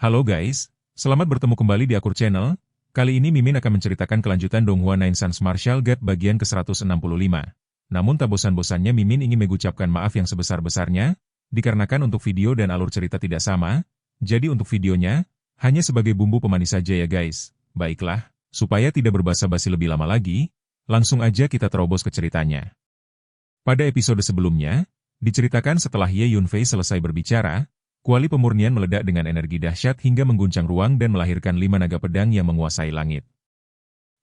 Halo guys, selamat bertemu kembali di Akur Channel. Kali ini Mimin akan menceritakan kelanjutan Donghua Nine Sons Martial Guard bagian ke-165. Namun tak bosan-bosannya Mimin ingin mengucapkan maaf yang sebesar-besarnya, dikarenakan untuk video dan alur cerita tidak sama, jadi untuk videonya, hanya sebagai bumbu pemanis saja ya guys. Baiklah, supaya tidak berbasa-basi lebih lama lagi, langsung aja kita terobos ke ceritanya. Pada episode sebelumnya, diceritakan setelah Ye Yunfei selesai berbicara, kuali pemurnian meledak dengan energi dahsyat hingga mengguncang ruang dan melahirkan 5 naga pedang yang menguasai langit.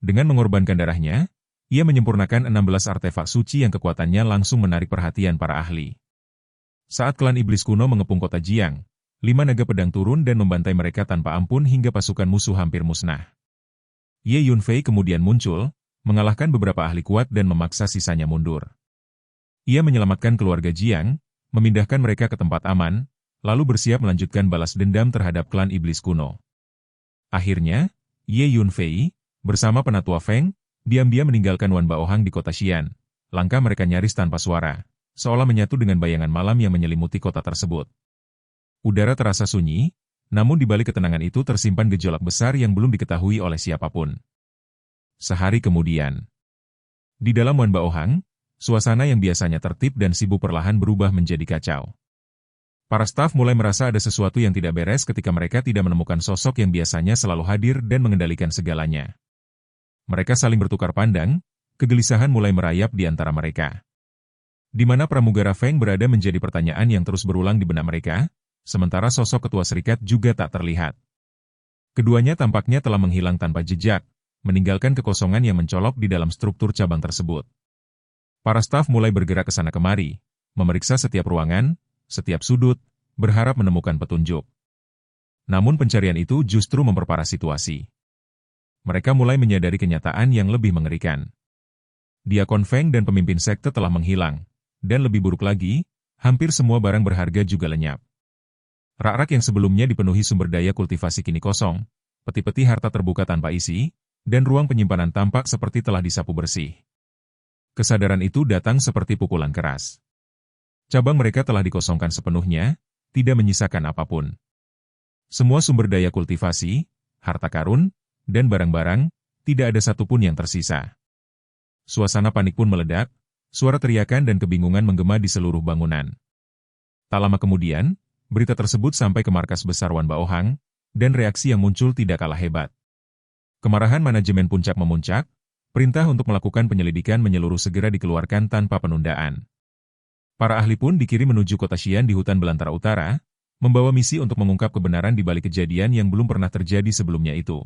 Dengan mengorbankan darahnya, ia menyempurnakan 16 artefak suci yang kekuatannya langsung menarik perhatian para ahli. Saat klan iblis kuno mengepung kota Jiang, 5 naga pedang turun dan membantai mereka tanpa ampun hingga pasukan musuh hampir musnah. Ye Yunfei kemudian muncul, mengalahkan beberapa ahli kuat dan memaksa sisanya mundur. Ia menyelamatkan keluarga Jiang, memindahkan mereka ke tempat aman, lalu bersiap melanjutkan balas dendam terhadap klan iblis kuno. Akhirnya, Ye Yunfei, bersama Penatua Feng, diam-diam meninggalkan Wan Baohang di kota Xian. Langkah mereka nyaris tanpa suara, seolah menyatu dengan bayangan malam yang menyelimuti kota tersebut. Udara terasa sunyi, namun di balik ketenangan itu tersimpan gejolak besar yang belum diketahui oleh siapapun. Sehari kemudian, di dalam Wan Baohang, suasana yang biasanya tertib dan sibuk perlahan berubah menjadi kacau. Para staf mulai merasa ada sesuatu yang tidak beres ketika mereka tidak menemukan sosok yang biasanya selalu hadir dan mengendalikan segalanya. Mereka saling bertukar pandang, kegelisahan mulai merayap di antara mereka. Di mana pramugara Feng berada menjadi pertanyaan yang terus berulang di benak mereka, sementara sosok ketua serikat juga tak terlihat. Keduanya tampaknya telah menghilang tanpa jejak, meninggalkan kekosongan yang mencolok di dalam struktur cabang tersebut. Para staf mulai bergerak ke sana kemari, memeriksa setiap ruangan, setiap sudut, berharap menemukan petunjuk. Namun pencarian itu justru memperparah situasi. Mereka mulai menyadari kenyataan yang lebih mengerikan. Diakon Feng dan pemimpin sekte telah menghilang, dan lebih buruk lagi, hampir semua barang berharga juga lenyap. Rak-rak yang sebelumnya dipenuhi sumber daya kultivasi kini kosong, peti-peti harta terbuka tanpa isi, dan ruang penyimpanan tampak seperti telah disapu bersih. Kesadaran itu datang seperti pukulan keras. Cabang mereka telah dikosongkan sepenuhnya, tidak menyisakan apapun. Semua sumber daya kultivasi, harta karun, dan barang-barang, tidak ada satupun yang tersisa. Suasana panik pun meledak, suara teriakan dan kebingungan menggema di seluruh bangunan. Tak lama kemudian, berita tersebut sampai ke markas besar Wan Baohang, dan reaksi yang muncul tidak kalah hebat. Kemarahan manajemen puncak memuncak, perintah untuk melakukan penyelidikan menyeluruh segera dikeluarkan tanpa penundaan. Para ahli pun dikirim menuju kota Xian di hutan belantara utara, membawa misi untuk mengungkap kebenaran di balik kejadian yang belum pernah terjadi sebelumnya itu.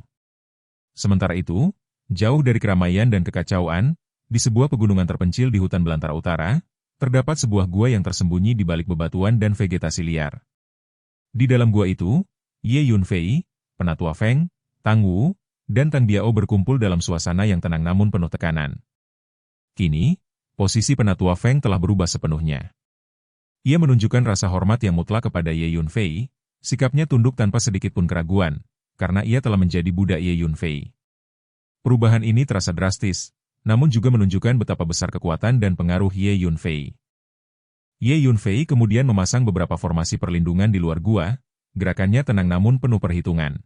Sementara itu, jauh dari keramaian dan kekacauan, di sebuah pegunungan terpencil di hutan belantara utara, terdapat sebuah gua yang tersembunyi di balik bebatuan dan vegetasi liar. Di dalam gua itu, Ye Yunfei, Penatua Feng, Tang Wu, dan Tang Biao berkumpul dalam suasana yang tenang namun penuh tekanan. Kini, posisi Penatua Feng telah berubah sepenuhnya. Ia menunjukkan rasa hormat yang mutlak kepada Ye Yunfei, sikapnya tunduk tanpa sedikit pun keraguan, karena ia telah menjadi budak Ye Yunfei. Perubahan ini terasa drastis, namun juga menunjukkan betapa besar kekuatan dan pengaruh Ye Yunfei. Ye Yunfei kemudian memasang beberapa formasi perlindungan di luar gua, gerakannya tenang namun penuh perhitungan.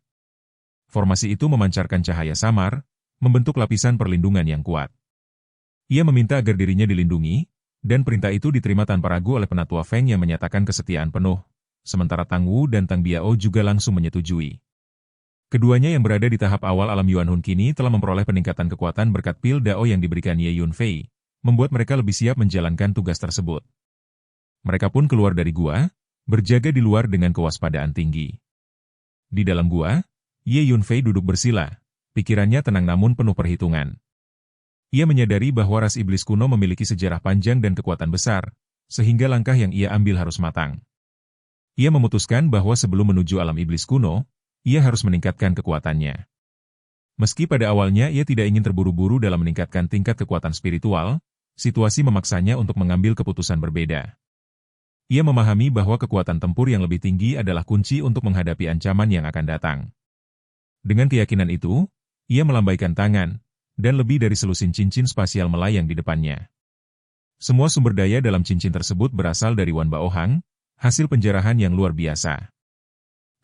Formasi itu memancarkan cahaya samar, membentuk lapisan perlindungan yang kuat. Ia meminta agar dirinya dilindungi, dan perintah itu diterima tanpa ragu oleh Penatua Feng yang menyatakan kesetiaan penuh, sementara Tang Wu dan Tang Biao juga langsung menyetujui. Keduanya yang berada di tahap awal alam Yuan Hun kini telah memperoleh peningkatan kekuatan berkat pil Dao yang diberikan Ye Yunfei, membuat mereka lebih siap menjalankan tugas tersebut. Mereka pun keluar dari gua, berjaga di luar dengan kewaspadaan tinggi. Di dalam gua, Ye Yunfei duduk bersila, pikirannya tenang namun penuh perhitungan. Ia menyadari bahwa ras iblis kuno memiliki sejarah panjang dan kekuatan besar, sehingga langkah yang ia ambil harus matang. Ia memutuskan bahwa sebelum menuju alam iblis kuno, ia harus meningkatkan kekuatannya. Meski pada awalnya ia tidak ingin terburu-buru dalam meningkatkan tingkat kekuatan spiritual, situasi memaksanya untuk mengambil keputusan berbeda. Ia memahami bahwa kekuatan tempur yang lebih tinggi adalah kunci untuk menghadapi ancaman yang akan datang. Dengan keyakinan itu, ia melambaikan tangan, dan lebih dari selusin cincin spasial melayang di depannya. Semua sumber daya dalam cincin tersebut berasal dari Wan Baohang, hasil penjarahan yang luar biasa.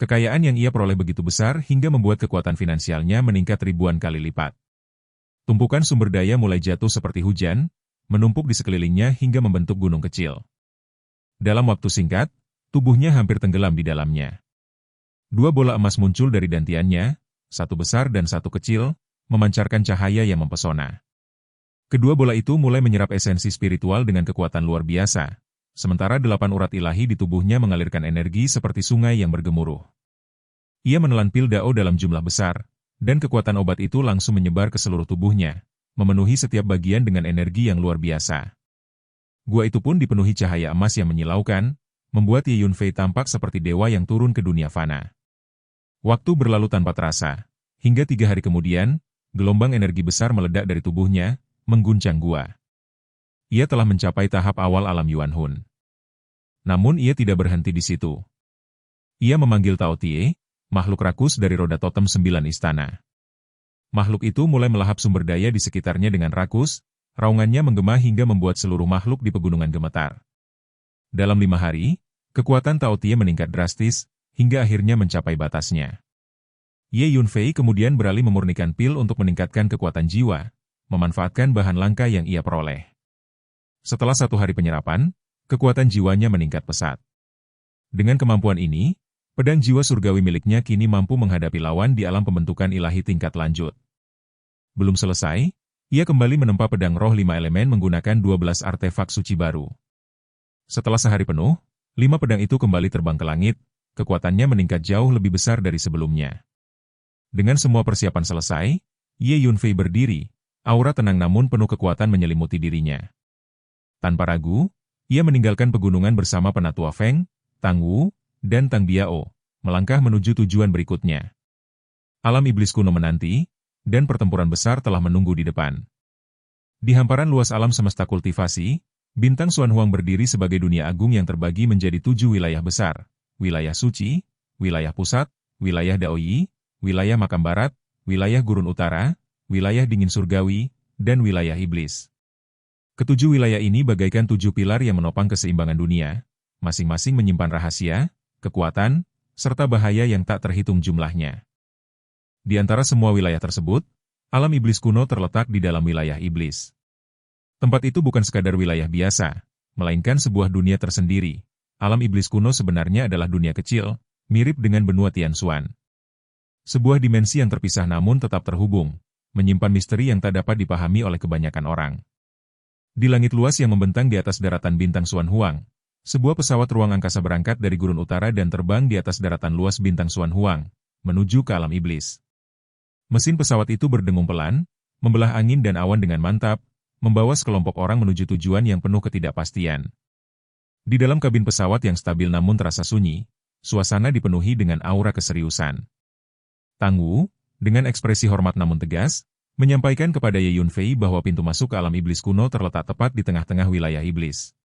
Kekayaan yang ia peroleh begitu besar hingga membuat kekuatan finansialnya meningkat ribuan kali lipat. Tumpukan sumber daya mulai jatuh seperti hujan, menumpuk di sekelilingnya hingga membentuk gunung kecil. Dalam waktu singkat, tubuhnya hampir tenggelam di dalamnya. Dua bola emas muncul dari dantiannya, satu besar dan satu kecil, memancarkan cahaya yang mempesona. Kedua bola itu mulai menyerap esensi spiritual dengan kekuatan luar biasa, sementara 8 urat ilahi di tubuhnya mengalirkan energi seperti sungai yang bergemuruh. Ia menelan pil dao dalam jumlah besar, dan kekuatan obat itu langsung menyebar ke seluruh tubuhnya, memenuhi setiap bagian dengan energi yang luar biasa. Gua itu pun dipenuhi cahaya emas yang menyilaukan, membuat Ye Yunfei tampak seperti dewa yang turun ke dunia fana. Waktu berlalu tanpa terasa, hingga 3 hari kemudian, gelombang energi besar meledak dari tubuhnya, mengguncang gua. Ia telah mencapai tahap awal alam Yuan Hun. Namun ia tidak berhenti di situ. Ia memanggil Tao Tie, makhluk rakus dari roda totem 9 istana. Makhluk itu mulai melahap sumber daya di sekitarnya dengan rakus, raungannya menggema hingga membuat seluruh makhluk di pegunungan gemetar. Dalam 5 hari, kekuatan Tao Tie meningkat drastis, hingga akhirnya mencapai batasnya. Ye Yunfei kemudian beralih memurnikan pil untuk meningkatkan kekuatan jiwa, memanfaatkan bahan langka yang ia peroleh. Setelah 1 hari penyerapan, kekuatan jiwanya meningkat pesat. Dengan kemampuan ini, pedang jiwa surgawi miliknya kini mampu menghadapi lawan di alam pembentukan ilahi tingkat lanjut. Belum selesai, ia kembali menempa pedang roh 5 elemen menggunakan 12 artefak suci baru. Setelah sehari penuh, 5 pedang itu kembali terbang ke langit, kekuatannya meningkat jauh lebih besar dari sebelumnya. Dengan semua persiapan selesai, Ye Yunfei berdiri, aura tenang namun penuh kekuatan menyelimuti dirinya. Tanpa ragu, ia meninggalkan pegunungan bersama penatua Feng, Tang Wu, dan Tang Biao, melangkah menuju tujuan berikutnya. Alam iblis kuno menanti, dan pertempuran besar telah menunggu di depan. Di hamparan luas alam semesta kultivasi, bintang Xuan Huang berdiri sebagai dunia agung yang terbagi menjadi 7 wilayah besar. Wilayah suci, wilayah pusat, wilayah Daoyi, wilayah makam barat, wilayah gurun utara, wilayah dingin surgawi, dan wilayah iblis. Ketujuh wilayah ini bagaikan 7 pilar yang menopang keseimbangan dunia, masing-masing menyimpan rahasia, kekuatan, serta bahaya yang tak terhitung jumlahnya. Di antara semua wilayah tersebut, alam iblis kuno terletak di dalam wilayah iblis. Tempat itu bukan sekadar wilayah biasa, melainkan sebuah dunia tersendiri. Alam iblis kuno sebenarnya adalah dunia kecil, mirip dengan benua Tianxuan. Sebuah dimensi yang terpisah namun tetap terhubung, menyimpan misteri yang tak dapat dipahami oleh kebanyakan orang. Di langit luas yang membentang di atas daratan bintang Xuan Huang, sebuah pesawat ruang angkasa berangkat dari gurun utara dan terbang di atas daratan luas bintang Xuan Huang, menuju ke alam iblis. Mesin pesawat itu berdengung pelan, membelah angin dan awan dengan mantap, membawa sekelompok orang menuju tujuan yang penuh ketidakpastian. Di dalam kabin pesawat yang stabil namun terasa sunyi, suasana dipenuhi dengan aura keseriusan. Tang Wu, dengan ekspresi hormat namun tegas, menyampaikan kepada Ye Yunfei bahwa pintu masuk ke alam iblis kuno terletak tepat di tengah-tengah wilayah iblis.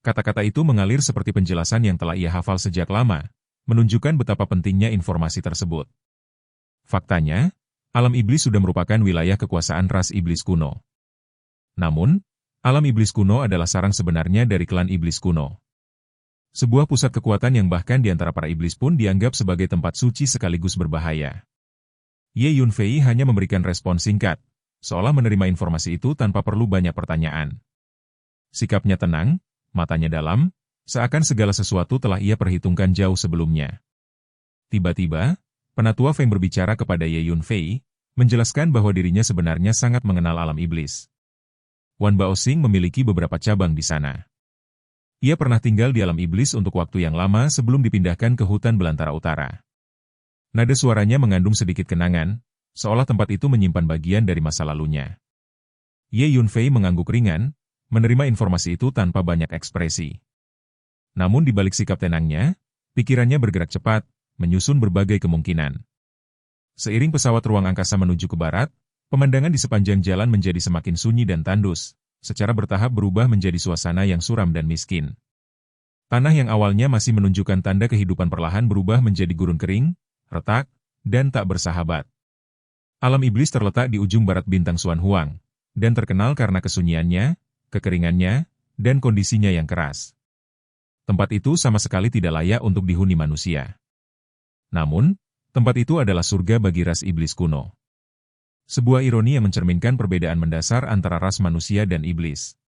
Kata-kata itu mengalir seperti penjelasan yang telah ia hafal sejak lama, menunjukkan betapa pentingnya informasi tersebut. Faktanya, alam iblis sudah merupakan wilayah kekuasaan ras iblis kuno. Namun, alam iblis kuno adalah sarang sebenarnya dari klan iblis kuno. Sebuah pusat kekuatan yang bahkan di antara para iblis pun dianggap sebagai tempat suci sekaligus berbahaya. Ye Yunfei hanya memberikan respon singkat, seolah menerima informasi itu tanpa perlu banyak pertanyaan. Sikapnya tenang, matanya dalam, seakan segala sesuatu telah ia perhitungkan jauh sebelumnya. Tiba-tiba, penatua Feng berbicara kepada Ye Yunfei, menjelaskan bahwa dirinya sebenarnya sangat mengenal alam iblis. Wan Baoxing memiliki beberapa cabang di sana. Ia pernah tinggal di alam iblis untuk waktu yang lama sebelum dipindahkan ke hutan belantara utara. Nada suaranya mengandung sedikit kenangan, seolah tempat itu menyimpan bagian dari masa lalunya. Ye Yunfei mengangguk ringan, menerima informasi itu tanpa banyak ekspresi. Namun di balik sikap tenangnya, pikirannya bergerak cepat, menyusun berbagai kemungkinan. Seiring pesawat ruang angkasa menuju ke barat, pemandangan di sepanjang jalan menjadi semakin sunyi dan tandus, secara bertahap berubah menjadi suasana yang suram dan miskin. Tanah yang awalnya masih menunjukkan tanda kehidupan perlahan berubah menjadi gurun kering, retak, dan tak bersahabat. Alam iblis terletak di ujung barat bintang Xuan Huang, dan terkenal karena kesunyiannya, kekeringannya, dan kondisinya yang keras. Tempat itu sama sekali tidak layak untuk dihuni manusia. Namun, tempat itu adalah surga bagi ras iblis kuno. Sebuah ironi yang mencerminkan perbedaan mendasar antara ras manusia dan iblis.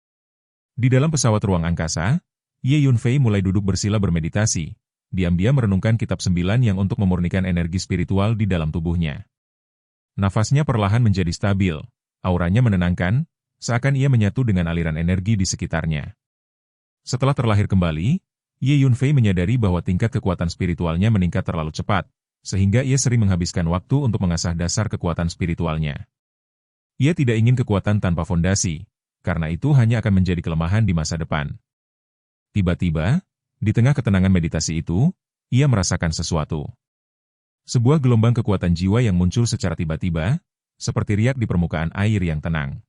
Di dalam pesawat ruang angkasa, Ye Yunfei mulai duduk bersila bermeditasi, diam-diam merenungkan kitab 9 yang untuk memurnikan energi spiritual di dalam tubuhnya. Nafasnya perlahan menjadi stabil, auranya menenangkan, seakan ia menyatu dengan aliran energi di sekitarnya. Setelah terlahir kembali, Ye Yunfei menyadari bahwa tingkat kekuatan spiritualnya meningkat terlalu cepat, sehingga ia sering menghabiskan waktu untuk mengasah dasar kekuatan spiritualnya. Ia tidak ingin kekuatan tanpa fondasi, karena itu hanya akan menjadi kelemahan di masa depan. Tiba-tiba, di tengah ketenangan meditasi itu, ia merasakan sesuatu. Sebuah gelombang kekuatan jiwa yang muncul secara tiba-tiba, seperti riak di permukaan air yang tenang.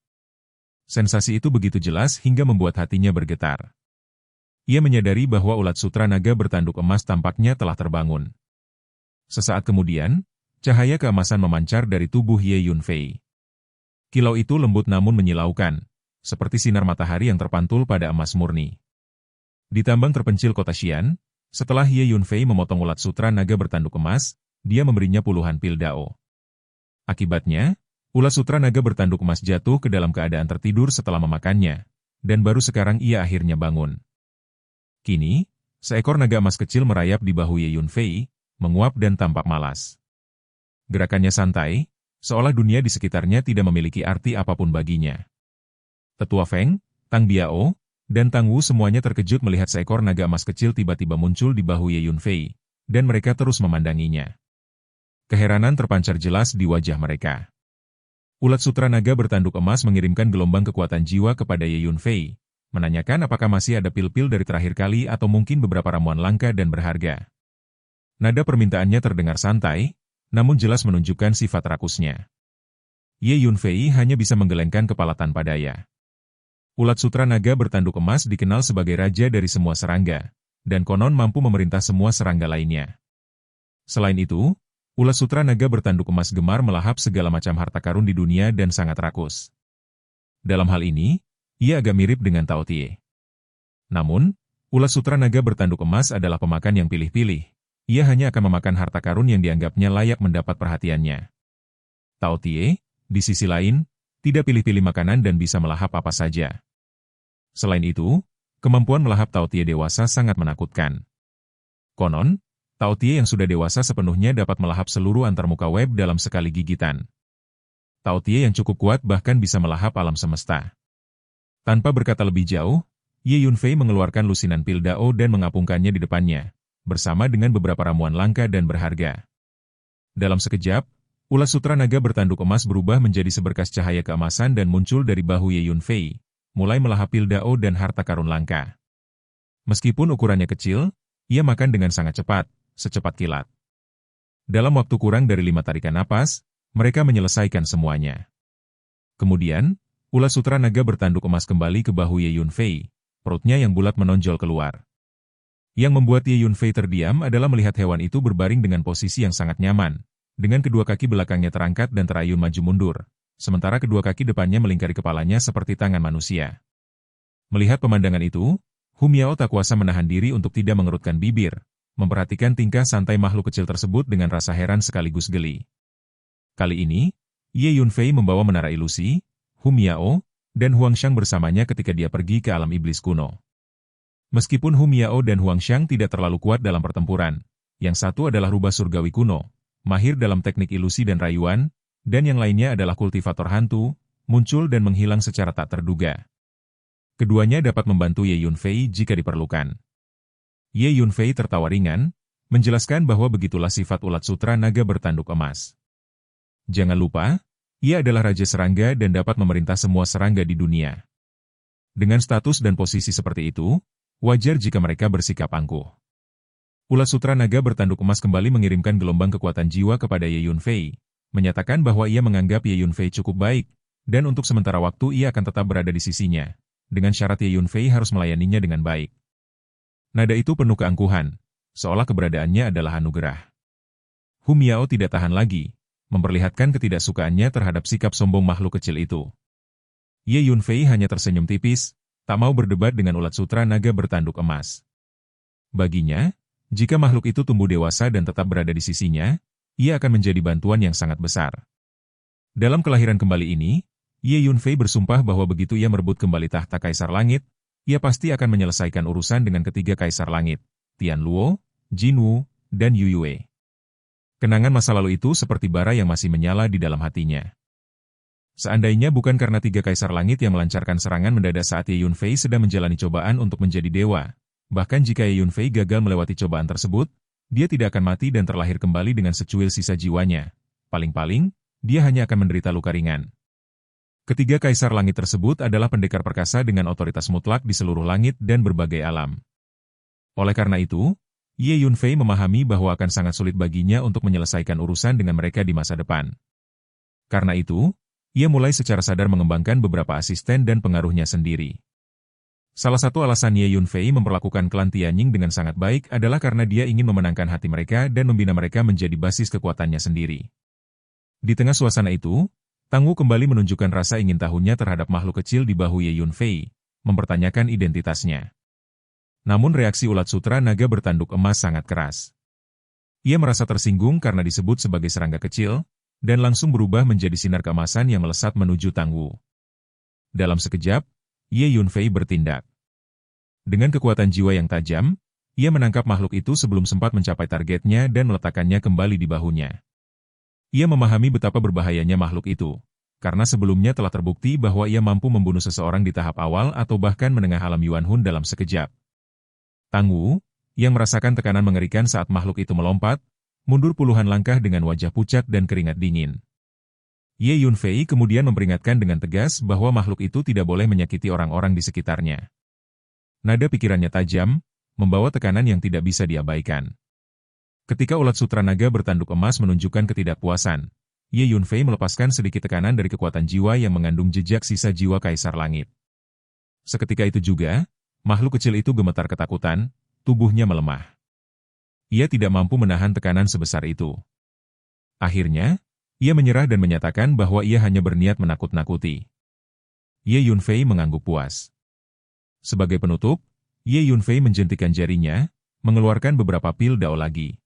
Sensasi itu begitu jelas hingga membuat hatinya bergetar. Ia menyadari bahwa ulat sutra naga bertanduk emas tampaknya telah terbangun. Sesaat kemudian, cahaya keemasan memancar dari tubuh Ye Yunfei. Kilau itu lembut namun menyilaukan, seperti sinar matahari yang terpantul pada emas murni. Di tambang terpencil kota Xian, setelah Ye Yunfei memotong ulat sutra naga bertanduk emas, dia memberinya puluhan pil dao. Akibatnya, ulat sutra naga bertanduk emas jatuh ke dalam keadaan tertidur setelah memakannya, dan baru sekarang ia akhirnya bangun. Kini, seekor naga emas kecil merayap di bahu Ye Yunfei, menguap dan tampak malas. Gerakannya santai, seolah dunia di sekitarnya tidak memiliki arti apapun baginya. Tetua Feng, Tang Biao, dan Tang Wu semuanya terkejut melihat seekor naga emas kecil tiba-tiba muncul di bahu Ye Yunfei, dan mereka terus memandanginya. Keheranan terpancar jelas di wajah mereka. Ulat sutra naga bertanduk emas mengirimkan gelombang kekuatan jiwa kepada Ye Yunfei, menanyakan apakah masih ada pil-pil dari terakhir kali atau mungkin beberapa ramuan langka dan berharga. Nada permintaannya terdengar santai, namun jelas menunjukkan sifat rakusnya. Ye Yunfei hanya bisa menggelengkan kepala tanpa daya. Ulat sutra naga bertanduk emas dikenal sebagai raja dari semua serangga, dan konon mampu memerintah semua serangga lainnya. Selain itu, ulat sutra naga bertanduk emas gemar melahap segala macam harta karun di dunia dan sangat rakus. Dalam hal ini, ia agak mirip dengan Tao Tie. Namun, ulat sutra naga bertanduk emas adalah pemakan yang pilih-pilih. Ia hanya akan memakan harta karun yang dianggapnya layak mendapat perhatiannya. Tao Tie, di sisi lain, tidak pilih-pilih makanan dan bisa melahap apa saja. Selain itu, kemampuan melahap Tao Tie dewasa sangat menakutkan. Konon, Tao Tie yang sudah dewasa sepenuhnya dapat melahap seluruh antarmuka web dalam sekali gigitan. Tao Tie yang cukup kuat bahkan bisa melahap alam semesta. Tanpa berkata lebih jauh, Ye Yunfei mengeluarkan lusinan pil dao dan mengapungkannya di depannya, bersama dengan beberapa ramuan langka dan berharga. Dalam sekejap, ulat sutra naga bertanduk emas berubah menjadi seberkas cahaya keemasan dan muncul dari bahu Ye Yunfei, mulai melahap pil dao dan harta karun langka. Meskipun ukurannya kecil, ia makan dengan sangat cepat, secepat kilat. Dalam waktu kurang dari 5 tarikan napas, mereka menyelesaikan semuanya. Kemudian, ulat sutra naga bertanduk emas kembali ke bahu Ye Yunfei, perutnya yang bulat menonjol keluar. Yang membuat Ye Yunfei terdiam adalah melihat hewan itu berbaring dengan posisi yang sangat nyaman, dengan kedua kaki belakangnya terangkat dan terayun maju mundur, sementara kedua kaki depannya melingkari kepalanya seperti tangan manusia. Melihat pemandangan itu, Hu Miao tak kuasa menahan diri untuk tidak mengerutkan bibir, memperhatikan tingkah santai makhluk kecil tersebut dengan rasa heran sekaligus geli. Kali ini, Ye Yunfei membawa menara ilusi, Hu Miao, dan Huangxiang bersamanya ketika dia pergi ke alam iblis kuno. Meskipun Hu Miao dan Huangxiang tidak terlalu kuat dalam pertempuran, yang satu adalah rubah surgawi kuno, mahir dalam teknik ilusi dan rayuan, dan yang lainnya adalah kultivator hantu, muncul dan menghilang secara tak terduga. Keduanya dapat membantu Ye Yunfei jika diperlukan. Ye Yunfei tertawa ringan, menjelaskan bahwa begitulah sifat ulat sutra naga bertanduk emas. Jangan lupa, ia adalah raja serangga dan dapat memerintah semua serangga di dunia. Dengan status dan posisi seperti itu, wajar jika mereka bersikap angkuh. Ulat sutra naga bertanduk emas kembali mengirimkan gelombang kekuatan jiwa kepada Ye Yunfei, menyatakan bahwa ia menganggap Ye Yunfei cukup baik, dan untuk sementara waktu ia akan tetap berada di sisinya, dengan syarat Ye Yunfei harus melayaninya dengan baik. Nada itu penuh keangkuhan, seolah keberadaannya adalah anugerah. Hu Miao tidak tahan lagi, memperlihatkan ketidaksukaannya terhadap sikap sombong makhluk kecil itu. Ye Yunfei hanya tersenyum tipis, tak mau berdebat dengan ulat sutra naga bertanduk emas. Baginya, Jika makhluk itu tumbuh dewasa dan tetap berada di sisinya, ia akan menjadi bantuan yang sangat besar. Dalam kelahiran kembali ini, Ye Yunfei bersumpah bahwa begitu ia merebut kembali tahta Kaisar Langit, ia pasti akan menyelesaikan urusan dengan ketiga Kaisar Langit, Tian Luo, Jin Wu, dan Yu Yue. Kenangan masa lalu itu seperti bara yang masih menyala di dalam hatinya. Seandainya bukan karena tiga Kaisar Langit yang melancarkan serangan mendadak saat Ye Yunfei sedang menjalani cobaan untuk menjadi dewa, bahkan jika Ye Yunfei gagal melewati cobaan tersebut, dia tidak akan mati dan terlahir kembali dengan secuil sisa jiwanya. Paling-paling, dia hanya akan menderita luka ringan. Ketiga Kaisar Langit tersebut adalah pendekar perkasa dengan otoritas mutlak di seluruh langit dan berbagai alam. Oleh karena itu, Ye Yunfei memahami bahwa akan sangat sulit baginya untuk menyelesaikan urusan dengan mereka di masa depan. Karena itu, ia mulai secara sadar mengembangkan beberapa asisten dan pengaruhnya sendiri. Salah satu alasan Ye Yunfei memperlakukan klan Tianying dengan sangat baik adalah karena dia ingin memenangkan hati mereka dan membina mereka menjadi basis kekuatannya sendiri. Di tengah suasana itu, Tang Wu kembali menunjukkan rasa ingin tahunya terhadap makhluk kecil di bahu Ye Yunfei, mempertanyakan identitasnya. Namun reaksi ulat sutra naga bertanduk emas sangat keras. Ia merasa tersinggung karena disebut sebagai serangga kecil, dan langsung berubah menjadi sinar keemasan yang melesat menuju Tang Wu. Dalam sekejap, Ye Yunfei bertindak. Dengan kekuatan jiwa yang tajam, ia menangkap makhluk itu sebelum sempat mencapai targetnya dan meletakkannya kembali di bahunya. Ia memahami betapa berbahayanya makhluk itu, karena sebelumnya telah terbukti bahwa ia mampu membunuh seseorang di tahap awal atau bahkan menengah alam Yuan Hun dalam sekejap. Tang Wu, yang merasakan tekanan mengerikan saat makhluk itu melompat, mundur puluhan langkah dengan wajah pucat dan keringat dingin. Ye Yunfei kemudian memperingatkan dengan tegas bahwa makhluk itu tidak boleh menyakiti orang-orang di sekitarnya. Nada pikirannya tajam, membawa tekanan yang tidak bisa diabaikan. Ketika ulat sutra naga bertanduk emas menunjukkan ketidakpuasan, Ye Yunfei melepaskan sedikit tekanan dari kekuatan jiwa yang mengandung jejak sisa jiwa Kaisar Langit. Seketika itu juga, makhluk kecil itu gemetar ketakutan, tubuhnya melemah. Ia tidak mampu menahan tekanan sebesar itu. Akhirnya, ia menyerah dan menyatakan bahwa ia hanya berniat menakut-nakuti. Ye Yunfei mengangguk puas. Sebagai penutup, Ye Yunfei menjentikan jarinya, mengeluarkan beberapa pil dao lagi.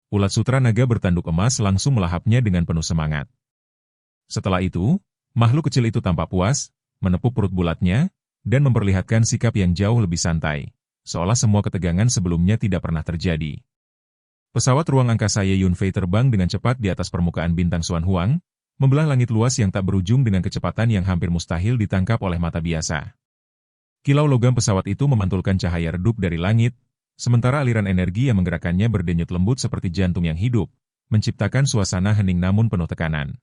Ulat sutra naga bertanduk emas langsung melahapnya dengan penuh semangat. Setelah itu, makhluk kecil itu tampak puas, menepuk perut bulatnya, dan memperlihatkan sikap yang jauh lebih santai, seolah semua ketegangan sebelumnya tidak pernah terjadi. Pesawat ruang angkasa Ye Yunfei terbang dengan cepat di atas permukaan bintang Xuan Huang, membelah langit luas yang tak berujung dengan kecepatan yang hampir mustahil ditangkap oleh mata biasa. Kilau logam pesawat itu memantulkan cahaya redup dari langit, sementara aliran energi yang menggerakkannya berdenyut lembut seperti jantung yang hidup, menciptakan suasana hening namun penuh tekanan.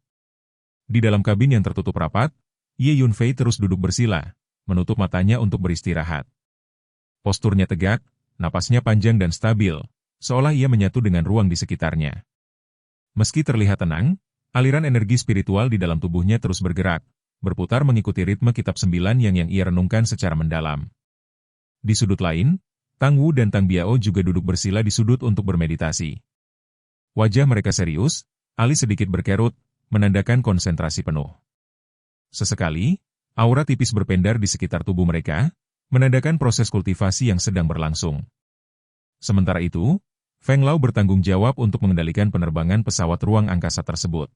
Di dalam kabin yang tertutup rapat, Ye Yunfei terus duduk bersila, menutup matanya untuk beristirahat. Posturnya tegak, napasnya panjang dan stabil, seolah ia menyatu dengan ruang di sekitarnya. Meski terlihat tenang, aliran energi spiritual di dalam tubuhnya terus bergerak, berputar mengikuti ritme kitab 9 yang ia renungkan secara mendalam. Di sudut lain, Tang Wu dan Tang Biao juga duduk bersila di sudut untuk bermeditasi. Wajah mereka serius, alis sedikit berkerut, menandakan konsentrasi penuh. Sesekali, aura tipis berpendar di sekitar tubuh mereka, menandakan proses kultivasi yang sedang berlangsung. Sementara itu, Feng Lao bertanggung jawab untuk mengendalikan penerbangan pesawat ruang angkasa tersebut.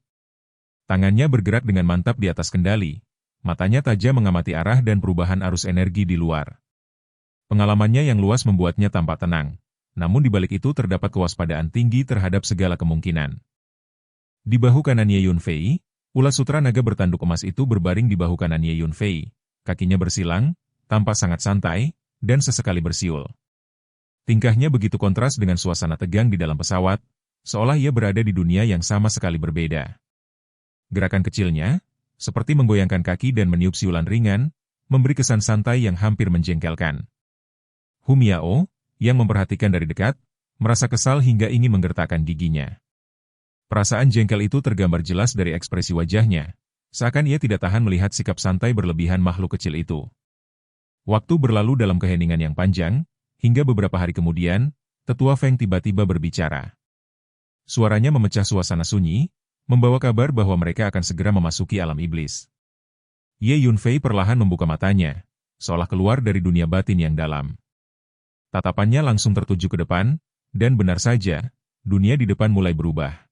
Tangannya bergerak dengan mantap di atas kendali, matanya tajam mengamati arah dan perubahan arus energi di luar. Pengalamannya yang luas membuatnya tampak tenang, namun di balik itu terdapat kewaspadaan tinggi terhadap segala kemungkinan. Di bahu kanan Ye Yunfei, ulat sutra naga bertanduk emas itu berbaring di bahu kanan Ye Yunfei, kakinya bersilang, tampak sangat santai, dan sesekali bersiul. Tingkahnya begitu kontras dengan suasana tegang di dalam pesawat, seolah ia berada di dunia yang sama sekali berbeda. Gerakan kecilnya, seperti menggoyangkan kaki dan meniup siulan ringan, memberi kesan santai yang hampir menjengkelkan. Hu Miao, yang memperhatikan dari dekat, merasa kesal hingga ingin menggertakkan giginya. Perasaan jengkel itu tergambar jelas dari ekspresi wajahnya, seakan ia tidak tahan melihat sikap santai berlebihan makhluk kecil itu. Waktu berlalu dalam keheningan yang panjang, hingga beberapa hari kemudian, Tetua Feng tiba-tiba berbicara. Suaranya memecah suasana sunyi, membawa kabar bahwa mereka akan segera memasuki alam iblis. Ye Yunfei perlahan membuka matanya, seolah keluar dari dunia batin yang dalam. Tatapannya langsung tertuju ke depan, Dan benar saja, dunia di depan mulai berubah.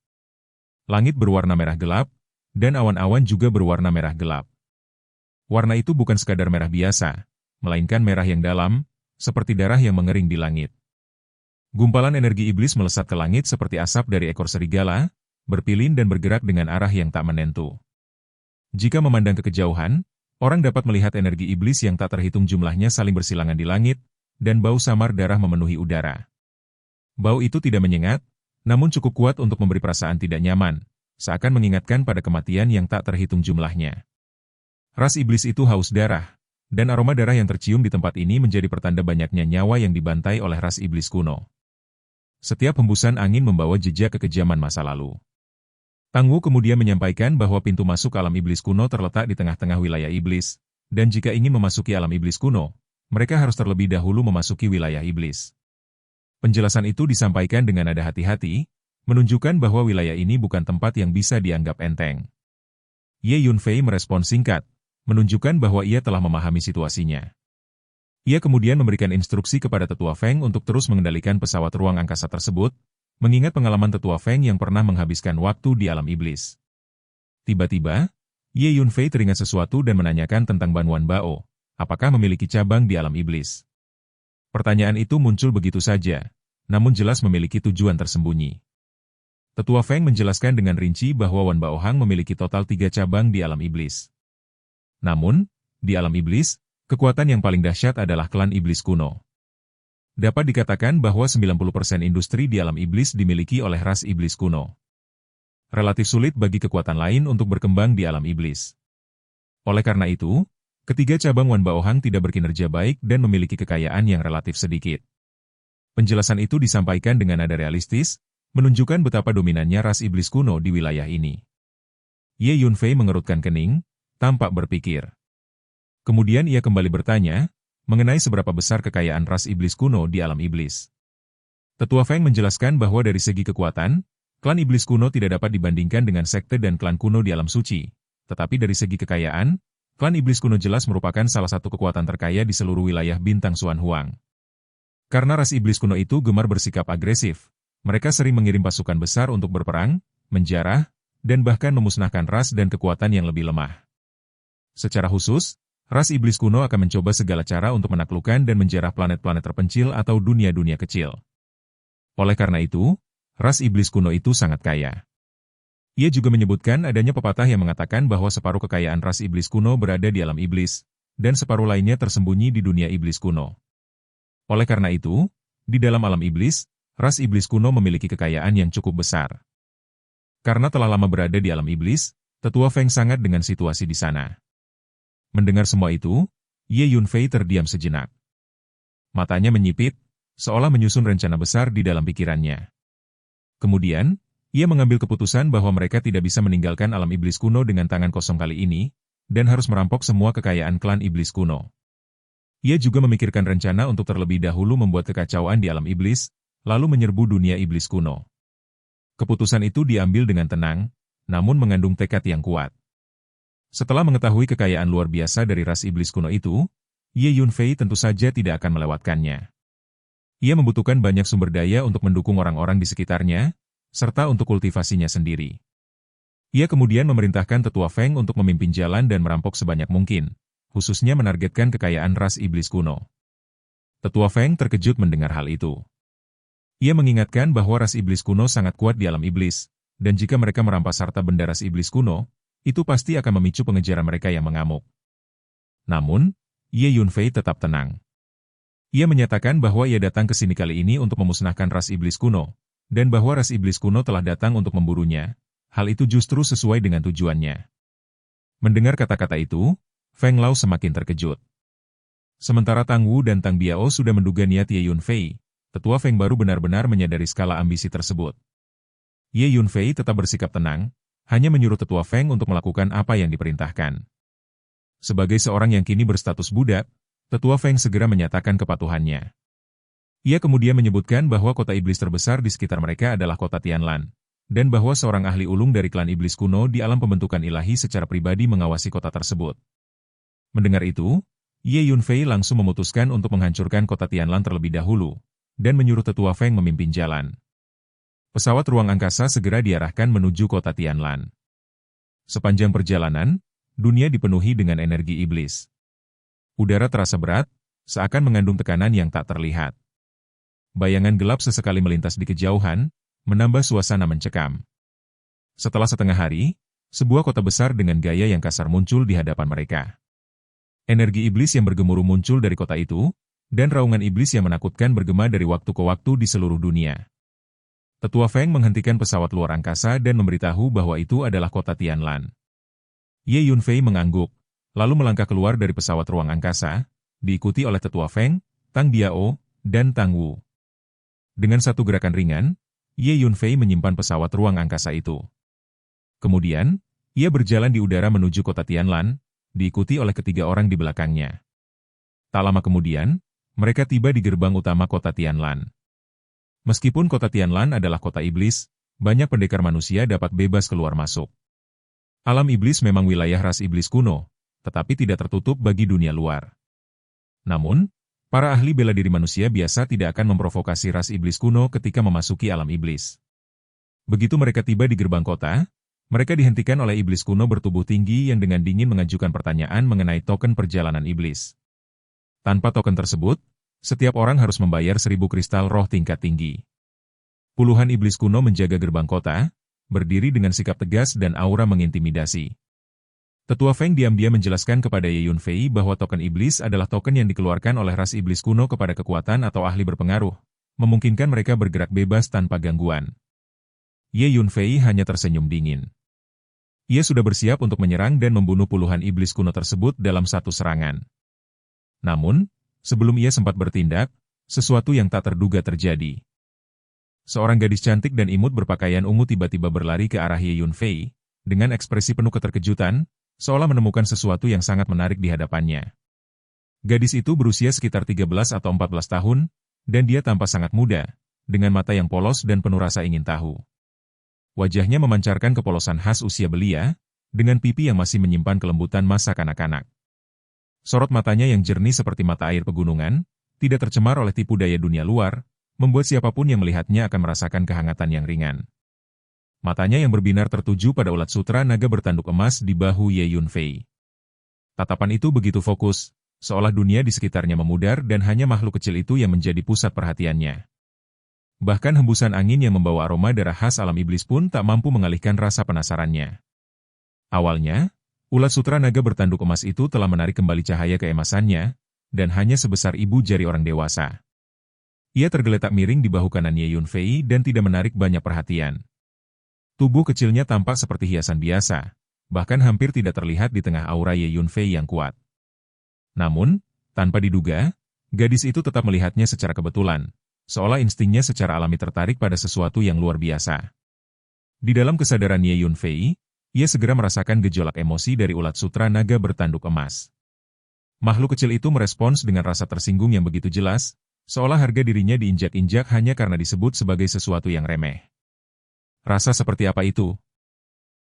Langit berwarna merah gelap, dan awan-awan juga berwarna merah gelap. Warna itu bukan sekadar merah biasa, melainkan merah yang dalam, seperti darah yang mengering di langit. Gumpalan energi iblis melesat ke langit seperti asap dari ekor serigala, berpilin dan bergerak dengan arah yang tak menentu. Jika memandang ke kejauhan, orang dapat melihat energi iblis yang tak terhitung jumlahnya saling bersilangan di langit, dan bau samar darah memenuhi udara. Bau itu tidak menyengat, namun cukup kuat untuk memberi perasaan tidak nyaman, seakan mengingatkan pada kematian yang tak terhitung jumlahnya. Ras iblis itu haus darah, dan aroma darah yang tercium di tempat ini menjadi pertanda banyaknya nyawa yang dibantai oleh ras iblis kuno. Setiap hembusan angin membawa jejak kekejaman masa lalu. Tang Wu kemudian menyampaikan bahwa pintu masuk alam iblis kuno terletak di tengah-tengah wilayah iblis, dan jika ingin memasuki alam iblis kuno, mereka harus terlebih dahulu memasuki wilayah iblis. Penjelasan itu disampaikan dengan nada hati-hati, menunjukkan bahwa wilayah ini bukan tempat yang bisa dianggap enteng. Ye Yunfei merespon singkat, menunjukkan bahwa ia telah memahami situasinya. Ia kemudian memberikan instruksi kepada Tetua Feng untuk terus mengendalikan pesawat ruang angkasa tersebut, mengingat pengalaman Tetua Feng yang pernah menghabiskan waktu di alam iblis. Tiba-tiba, Ye Yunfei teringat sesuatu dan menanyakan tentang Ban Wan Bao, apakah memiliki cabang di alam iblis. Pertanyaan itu muncul begitu saja, namun jelas memiliki tujuan tersembunyi. Tetua Feng menjelaskan dengan rinci bahwa Wan Baohang memiliki total 3 cabang di alam iblis. Namun, di alam iblis, kekuatan yang paling dahsyat adalah klan iblis kuno. Dapat dikatakan bahwa 90% industri di alam iblis dimiliki oleh ras iblis kuno. Relatif sulit bagi kekuatan lain untuk berkembang di alam iblis. Oleh karena itu, ketiga cabang Wan Baohang tidak berkinerja baik dan memiliki kekayaan yang relatif sedikit. Penjelasan itu disampaikan dengan nada realistis, menunjukkan betapa dominannya ras iblis kuno di wilayah ini. Ye Yunfei mengerutkan kening, tampak berpikir. Kemudian ia kembali bertanya, mengenai seberapa besar kekayaan ras iblis kuno di alam iblis. Tetua Feng menjelaskan bahwa dari segi kekuatan, klan iblis kuno tidak dapat dibandingkan dengan sekte dan klan kuno di alam suci, tetapi dari segi kekayaan, klan iblis kuno jelas merupakan salah satu kekuatan terkaya di seluruh wilayah bintang Xuan Huang. Karena ras iblis kuno itu gemar bersikap agresif, mereka sering mengirim pasukan besar untuk berperang, menjarah, dan bahkan memusnahkan ras dan kekuatan yang lebih lemah. Secara khusus, ras iblis kuno akan mencoba segala cara untuk menaklukkan dan menjarah planet-planet terpencil atau dunia-dunia kecil. Oleh karena itu, ras iblis kuno itu sangat kaya. Ia juga menyebutkan adanya pepatah yang mengatakan bahwa separuh kekayaan ras iblis kuno berada di alam iblis, dan separuh lainnya tersembunyi di dunia iblis kuno. Oleh karena itu, di dalam alam iblis, ras iblis kuno memiliki kekayaan yang cukup besar. Karena telah lama berada di alam iblis, Tetua Feng sangat dengan situasi di sana. Mendengar semua itu, Ye Yunfei terdiam sejenak. Matanya menyipit, seolah menyusun rencana besar di dalam pikirannya. Kemudian, ia mengambil keputusan bahwa mereka tidak bisa meninggalkan alam iblis kuno dengan tangan kosong kali ini, dan harus merampok semua kekayaan klan iblis kuno. Ia juga memikirkan rencana untuk terlebih dahulu membuat kekacauan di alam iblis, lalu menyerbu dunia iblis kuno. Keputusan itu diambil dengan tenang, namun mengandung tekad yang kuat. Setelah mengetahui kekayaan luar biasa dari ras iblis kuno itu, Ye Yunfei tentu saja tidak akan melewatkannya. Ia membutuhkan banyak sumber daya untuk mendukung orang-orang di sekitarnya, serta untuk kultivasinya sendiri. Ia kemudian memerintahkan Tetua Feng untuk memimpin jalan dan merampok sebanyak mungkin, khususnya menargetkan kekayaan ras iblis kuno. Tetua Feng terkejut mendengar hal itu. Ia mengingatkan bahwa ras iblis kuno sangat kuat di alam iblis, dan jika mereka merampas harta benda ras iblis kuno, itu pasti akan memicu pengejaran mereka yang mengamuk. Namun, Ye Yunfei tetap tenang. Ia menyatakan bahwa ia datang ke sini kali ini untuk memusnahkan ras iblis kuno, dan bahwa ras iblis kuno telah datang untuk memburunya. Hal itu justru sesuai dengan tujuannya. Mendengar kata-kata itu, Feng Lao semakin terkejut. Sementara Tang Wu dan Tang Biao sudah menduga niat Ye Yunfei, Tetua Feng baru benar-benar menyadari skala ambisi tersebut. Ye Yunfei tetap bersikap tenang, hanya menyuruh Tetua Feng untuk melakukan apa yang diperintahkan. Sebagai seorang yang kini berstatus budak, Tetua Feng segera menyatakan kepatuhannya. Ia kemudian menyebutkan bahwa kota iblis terbesar di sekitar mereka adalah kota Tianlan, dan bahwa seorang ahli ulung dari klan iblis kuno di alam pembentukan ilahi secara pribadi mengawasi kota tersebut. Mendengar itu, Ye Yunfei langsung memutuskan untuk menghancurkan kota Tianlan terlebih dahulu, dan menyuruh Tetua Feng memimpin jalan. Pesawat ruang angkasa segera diarahkan menuju kota Tianlan. Sepanjang perjalanan, dunia dipenuhi dengan energi iblis. Udara terasa berat, seakan mengandung tekanan yang tak terlihat. Bayangan gelap sesekali melintas di kejauhan, menambah suasana mencekam. Setelah setengah hari, sebuah kota besar dengan gaya yang kasar muncul di hadapan mereka. Energi iblis yang bergemuruh muncul dari kota itu, dan raungan iblis yang menakutkan bergema dari waktu ke waktu di seluruh dunia. Tetua Feng menghentikan pesawat luar angkasa dan memberitahu bahwa itu adalah kota Tianlan. Ye Yunfei mengangguk, lalu melangkah keluar dari pesawat ruang angkasa, diikuti oleh Tetua Feng, Tang Biao, dan Tang Wu. Dengan satu gerakan ringan, Ye Yunfei menyimpan pesawat ruang angkasa itu. Kemudian, ia berjalan di udara menuju kota Tianlan, diikuti oleh ketiga orang di belakangnya. Tak lama kemudian, mereka tiba di gerbang utama kota Tianlan. Meskipun kota Tianlan adalah kota iblis, banyak pendekar manusia dapat bebas keluar masuk. Alam iblis memang wilayah ras iblis kuno, tetapi tidak tertutup bagi dunia luar. Namun, para ahli bela diri manusia biasa tidak akan memprovokasi ras iblis kuno ketika memasuki alam iblis. Begitu mereka tiba di gerbang kota, mereka dihentikan oleh iblis kuno bertubuh tinggi yang dengan dingin mengajukan pertanyaan mengenai token perjalanan iblis. Tanpa token tersebut, setiap orang harus membayar 1000 kristal roh tingkat tinggi. Puluhan iblis kuno menjaga gerbang kota, berdiri dengan sikap tegas dan aura mengintimidasi. Tetua Feng diam-diam menjelaskan kepada Ye Yunfei bahwa token iblis adalah token yang dikeluarkan oleh ras iblis kuno kepada kekuatan atau ahli berpengaruh, memungkinkan mereka bergerak bebas tanpa gangguan. Ye Yunfei hanya tersenyum dingin. Ia sudah bersiap untuk menyerang dan membunuh puluhan iblis kuno tersebut dalam satu serangan. Namun, sebelum ia sempat bertindak, sesuatu yang tak terduga terjadi. Seorang gadis cantik dan imut berpakaian ungu tiba-tiba berlari ke arah Ye Yunfei, dengan ekspresi penuh keterkejutan, seolah menemukan sesuatu yang sangat menarik di hadapannya. Gadis itu berusia sekitar 13 atau 14 tahun, dan dia tampak sangat muda, dengan mata yang polos dan penuh rasa ingin tahu. Wajahnya memancarkan kepolosan khas usia belia, dengan pipi yang masih menyimpan kelembutan masa kanak-kanak. Sorot matanya yang jernih seperti mata air pegunungan, tidak tercemar oleh tipu daya dunia luar, membuat siapapun yang melihatnya akan merasakan kehangatan yang ringan. Matanya yang berbinar tertuju pada ulat sutra naga bertanduk emas di bahu Ye Yunfei. Tatapan itu begitu fokus, seolah dunia di sekitarnya memudar dan hanya makhluk kecil itu yang menjadi pusat perhatiannya. Bahkan hembusan angin yang membawa aroma darah khas alam iblis pun tak mampu mengalihkan rasa penasarannya. Awalnya, ulat sutra naga bertanduk emas itu telah menarik kembali cahaya keemasannya, dan hanya sebesar ibu jari orang dewasa. Ia tergeletak miring di bahu kanan Ye Yunfei dan tidak menarik banyak perhatian. Tubuh kecilnya tampak seperti hiasan biasa, bahkan hampir tidak terlihat di tengah aura Ye Yunfei yang kuat. Namun, tanpa diduga, gadis itu tetap melihatnya secara kebetulan, seolah instingnya secara alami tertarik pada sesuatu yang luar biasa. Di dalam kesadaran Ye Yunfei, ia segera merasakan gejolak emosi dari ulat sutra naga bertanduk emas. Makhluk kecil itu merespons dengan rasa tersinggung yang begitu jelas, seolah harga dirinya diinjak-injak hanya karena disebut sebagai sesuatu yang remeh. Rasa seperti apa itu?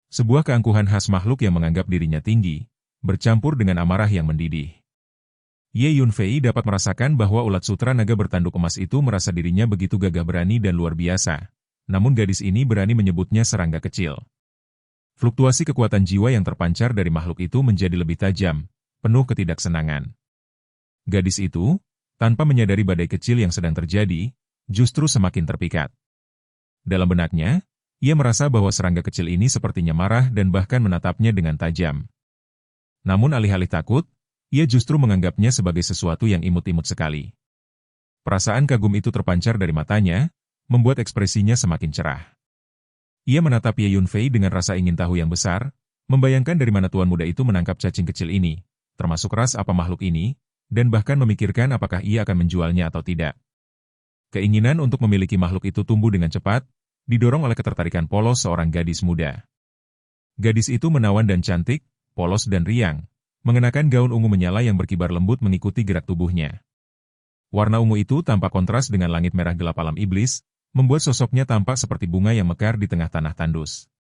Sebuah keangkuhan khas makhluk yang menganggap dirinya tinggi, bercampur dengan amarah yang mendidih. Ye Yunfei dapat merasakan bahwa ulat sutra naga bertanduk emas itu merasa dirinya begitu gagah berani dan luar biasa, namun gadis ini berani menyebutnya serangga kecil. Fluktuasi kekuatan jiwa yang terpancar dari makhluk itu menjadi lebih tajam, penuh ketidaksenangan. Gadis itu, tanpa menyadari badai kecil yang sedang terjadi, justru semakin terpikat. Dalam benaknya, ia merasa bahwa serangga kecil ini sepertinya marah dan bahkan menatapnya dengan tajam. Namun alih-alih takut, ia justru menganggapnya sebagai sesuatu yang imut-imut sekali. Perasaan kagum itu terpancar dari matanya, membuat ekspresinya semakin cerah. Ia menatap Ye Yunfei dengan rasa ingin tahu yang besar, membayangkan dari mana tuan muda itu menangkap cacing kecil ini, termasuk ras apa makhluk ini, dan bahkan memikirkan apakah ia akan menjualnya atau tidak. Keinginan untuk memiliki makhluk itu tumbuh dengan cepat, didorong oleh ketertarikan polos seorang gadis muda. Gadis itu menawan dan cantik, polos dan riang, mengenakan gaun ungu menyala yang berkibar lembut mengikuti gerak tubuhnya. Warna ungu itu tampak kontras dengan langit merah gelap alam iblis, membuat sosoknya tampak seperti bunga yang mekar di tengah tanah tandus.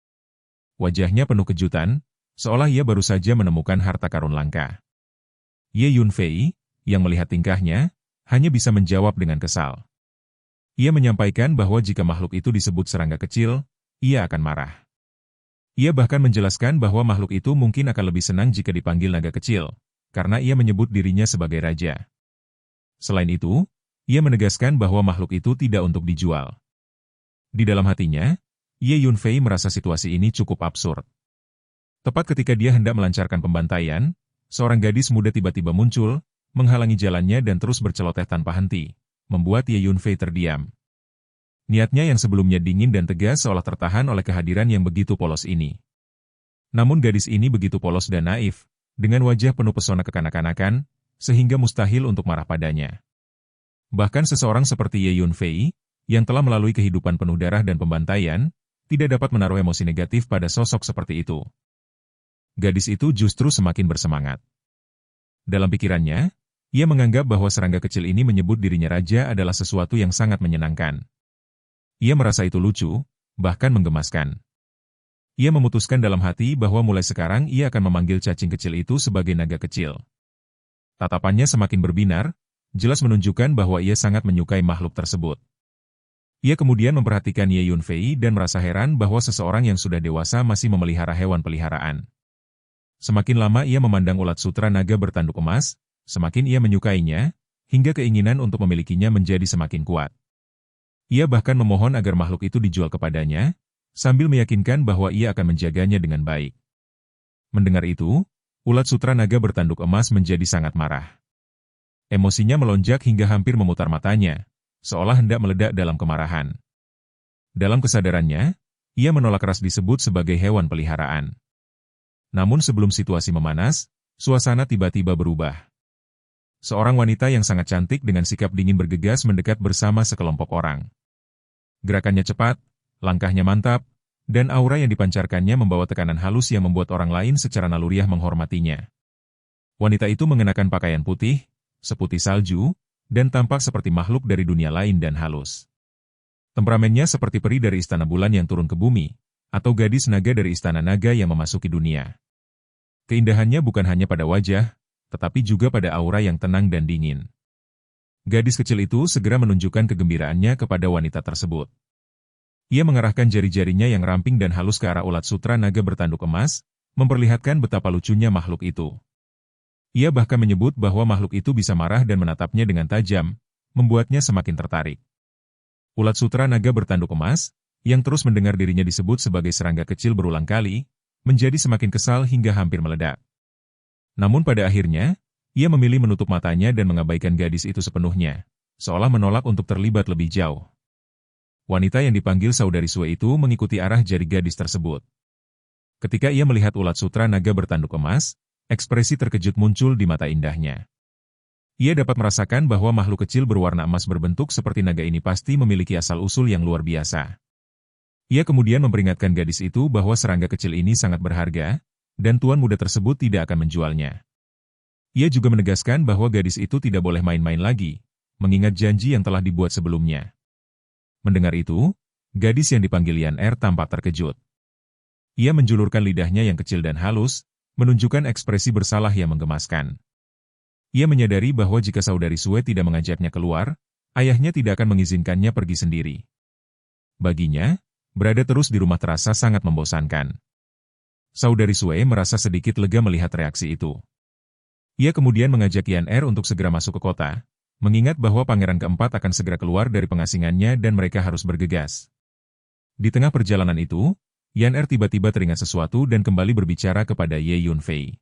Wajahnya penuh kejutan, seolah ia baru saja menemukan harta karun langka. Ye Yunfei, yang melihat tingkahnya, hanya bisa menjawab dengan kesal. Ia menyampaikan bahwa jika makhluk itu disebut serangga kecil, ia akan marah. Ia bahkan menjelaskan bahwa makhluk itu mungkin akan lebih senang jika dipanggil naga kecil, karena ia menyebut dirinya sebagai raja. Selain itu, ia menegaskan bahwa makhluk itu tidak untuk dijual. Di dalam hatinya, Ye Yunfei merasa situasi ini cukup absurd. Tepat ketika dia hendak melancarkan pembantaian, seorang gadis muda tiba-tiba muncul, menghalangi jalannya dan terus berceloteh tanpa henti, membuat Ye Yunfei terdiam. Niatnya yang sebelumnya dingin dan tegas seolah tertahan oleh kehadiran yang begitu polos ini. Namun gadis ini begitu polos dan naif, dengan wajah penuh pesona kekanak-kanakan, sehingga mustahil untuk marah padanya. Bahkan seseorang seperti Ye Yunfei, yang telah melalui kehidupan penuh darah dan pembantaian, tidak dapat menaruh emosi negatif pada sosok seperti itu. Gadis itu justru semakin bersemangat. Dalam pikirannya, ia menganggap bahwa serangga kecil ini menyebut dirinya raja adalah sesuatu yang sangat menyenangkan. Ia merasa itu lucu, bahkan menggemaskan. Ia memutuskan dalam hati bahwa mulai sekarang ia akan memanggil cacing kecil itu sebagai naga kecil. Tatapannya semakin berbinar, jelas menunjukkan bahwa ia sangat menyukai makhluk tersebut. Ia kemudian memperhatikan Ye Yunfei dan merasa heran bahwa seseorang yang sudah dewasa masih memelihara hewan peliharaan. Semakin lama ia memandang ulat sutra naga bertanduk emas, semakin ia menyukainya, hingga keinginan untuk memilikinya menjadi semakin kuat. Ia bahkan memohon agar makhluk itu dijual kepadanya, sambil meyakinkan bahwa ia akan menjaganya dengan baik. Mendengar itu, ulat sutra naga bertanduk emas menjadi sangat marah. Emosinya melonjak hingga hampir memutar matanya, seolah hendak meledak dalam kemarahan. Dalam kesadarannya, ia menolak keras disebut sebagai hewan peliharaan. Namun sebelum situasi memanas, suasana tiba-tiba berubah. Seorang wanita yang sangat cantik dengan sikap dingin bergegas mendekat bersama sekelompok orang. Gerakannya cepat, langkahnya mantap, dan aura yang dipancarkannya membawa tekanan halus yang membuat orang lain secara naluriah menghormatinya. Wanita itu mengenakan pakaian putih, seputih salju, dan tampak seperti makhluk dari dunia lain dan halus. Temperamennya seperti peri dari istana bulan yang turun ke bumi, atau gadis naga dari istana naga yang memasuki dunia. Keindahannya bukan hanya pada wajah, tetapi juga pada aura yang tenang dan dingin. Gadis kecil itu segera menunjukkan kegembiraannya kepada wanita tersebut. Ia mengarahkan jari-jarinya yang ramping dan halus ke arah ulat sutra naga bertanduk emas, memperlihatkan betapa lucunya makhluk itu. Ia bahkan menyebut bahwa makhluk itu bisa marah dan menatapnya dengan tajam, membuatnya semakin tertarik. Ulat sutra naga bertanduk emas, yang terus mendengar dirinya disebut sebagai serangga kecil berulang kali, menjadi semakin kesal hingga hampir meledak. Namun pada akhirnya, ia memilih menutup matanya dan mengabaikan gadis itu sepenuhnya, seolah menolak untuk terlibat lebih jauh. Wanita yang dipanggil saudari Sue itu mengikuti arah jari gadis tersebut. Ketika ia melihat ulat sutra naga bertanduk emas, ekspresi terkejut muncul di mata indahnya. Ia dapat merasakan bahwa makhluk kecil berwarna emas berbentuk seperti naga ini pasti memiliki asal-usul yang luar biasa. Ia kemudian memperingatkan gadis itu bahwa serangga kecil ini sangat berharga, dan tuan muda tersebut tidak akan menjualnya. Ia juga menegaskan bahwa gadis itu tidak boleh main-main lagi, mengingat janji yang telah dibuat sebelumnya. Mendengar itu, gadis yang dipanggil Yan Er tampak terkejut. Ia menjulurkan lidahnya yang kecil dan halus, menunjukkan ekspresi bersalah yang menggemaskan. Ia menyadari bahwa jika saudari Sue tidak mengajaknya keluar, ayahnya tidak akan mengizinkannya pergi sendiri. Baginya, berada terus di rumah terasa sangat membosankan. Saudari Sue merasa sedikit lega melihat reaksi itu. Ia kemudian mengajak Yan Er untuk segera masuk ke kota, mengingat bahwa pangeran keempat akan segera keluar dari pengasingannya dan mereka harus bergegas. Di tengah perjalanan itu, Yan Er tiba-tiba teringat sesuatu dan kembali berbicara kepada Ye Yunfei.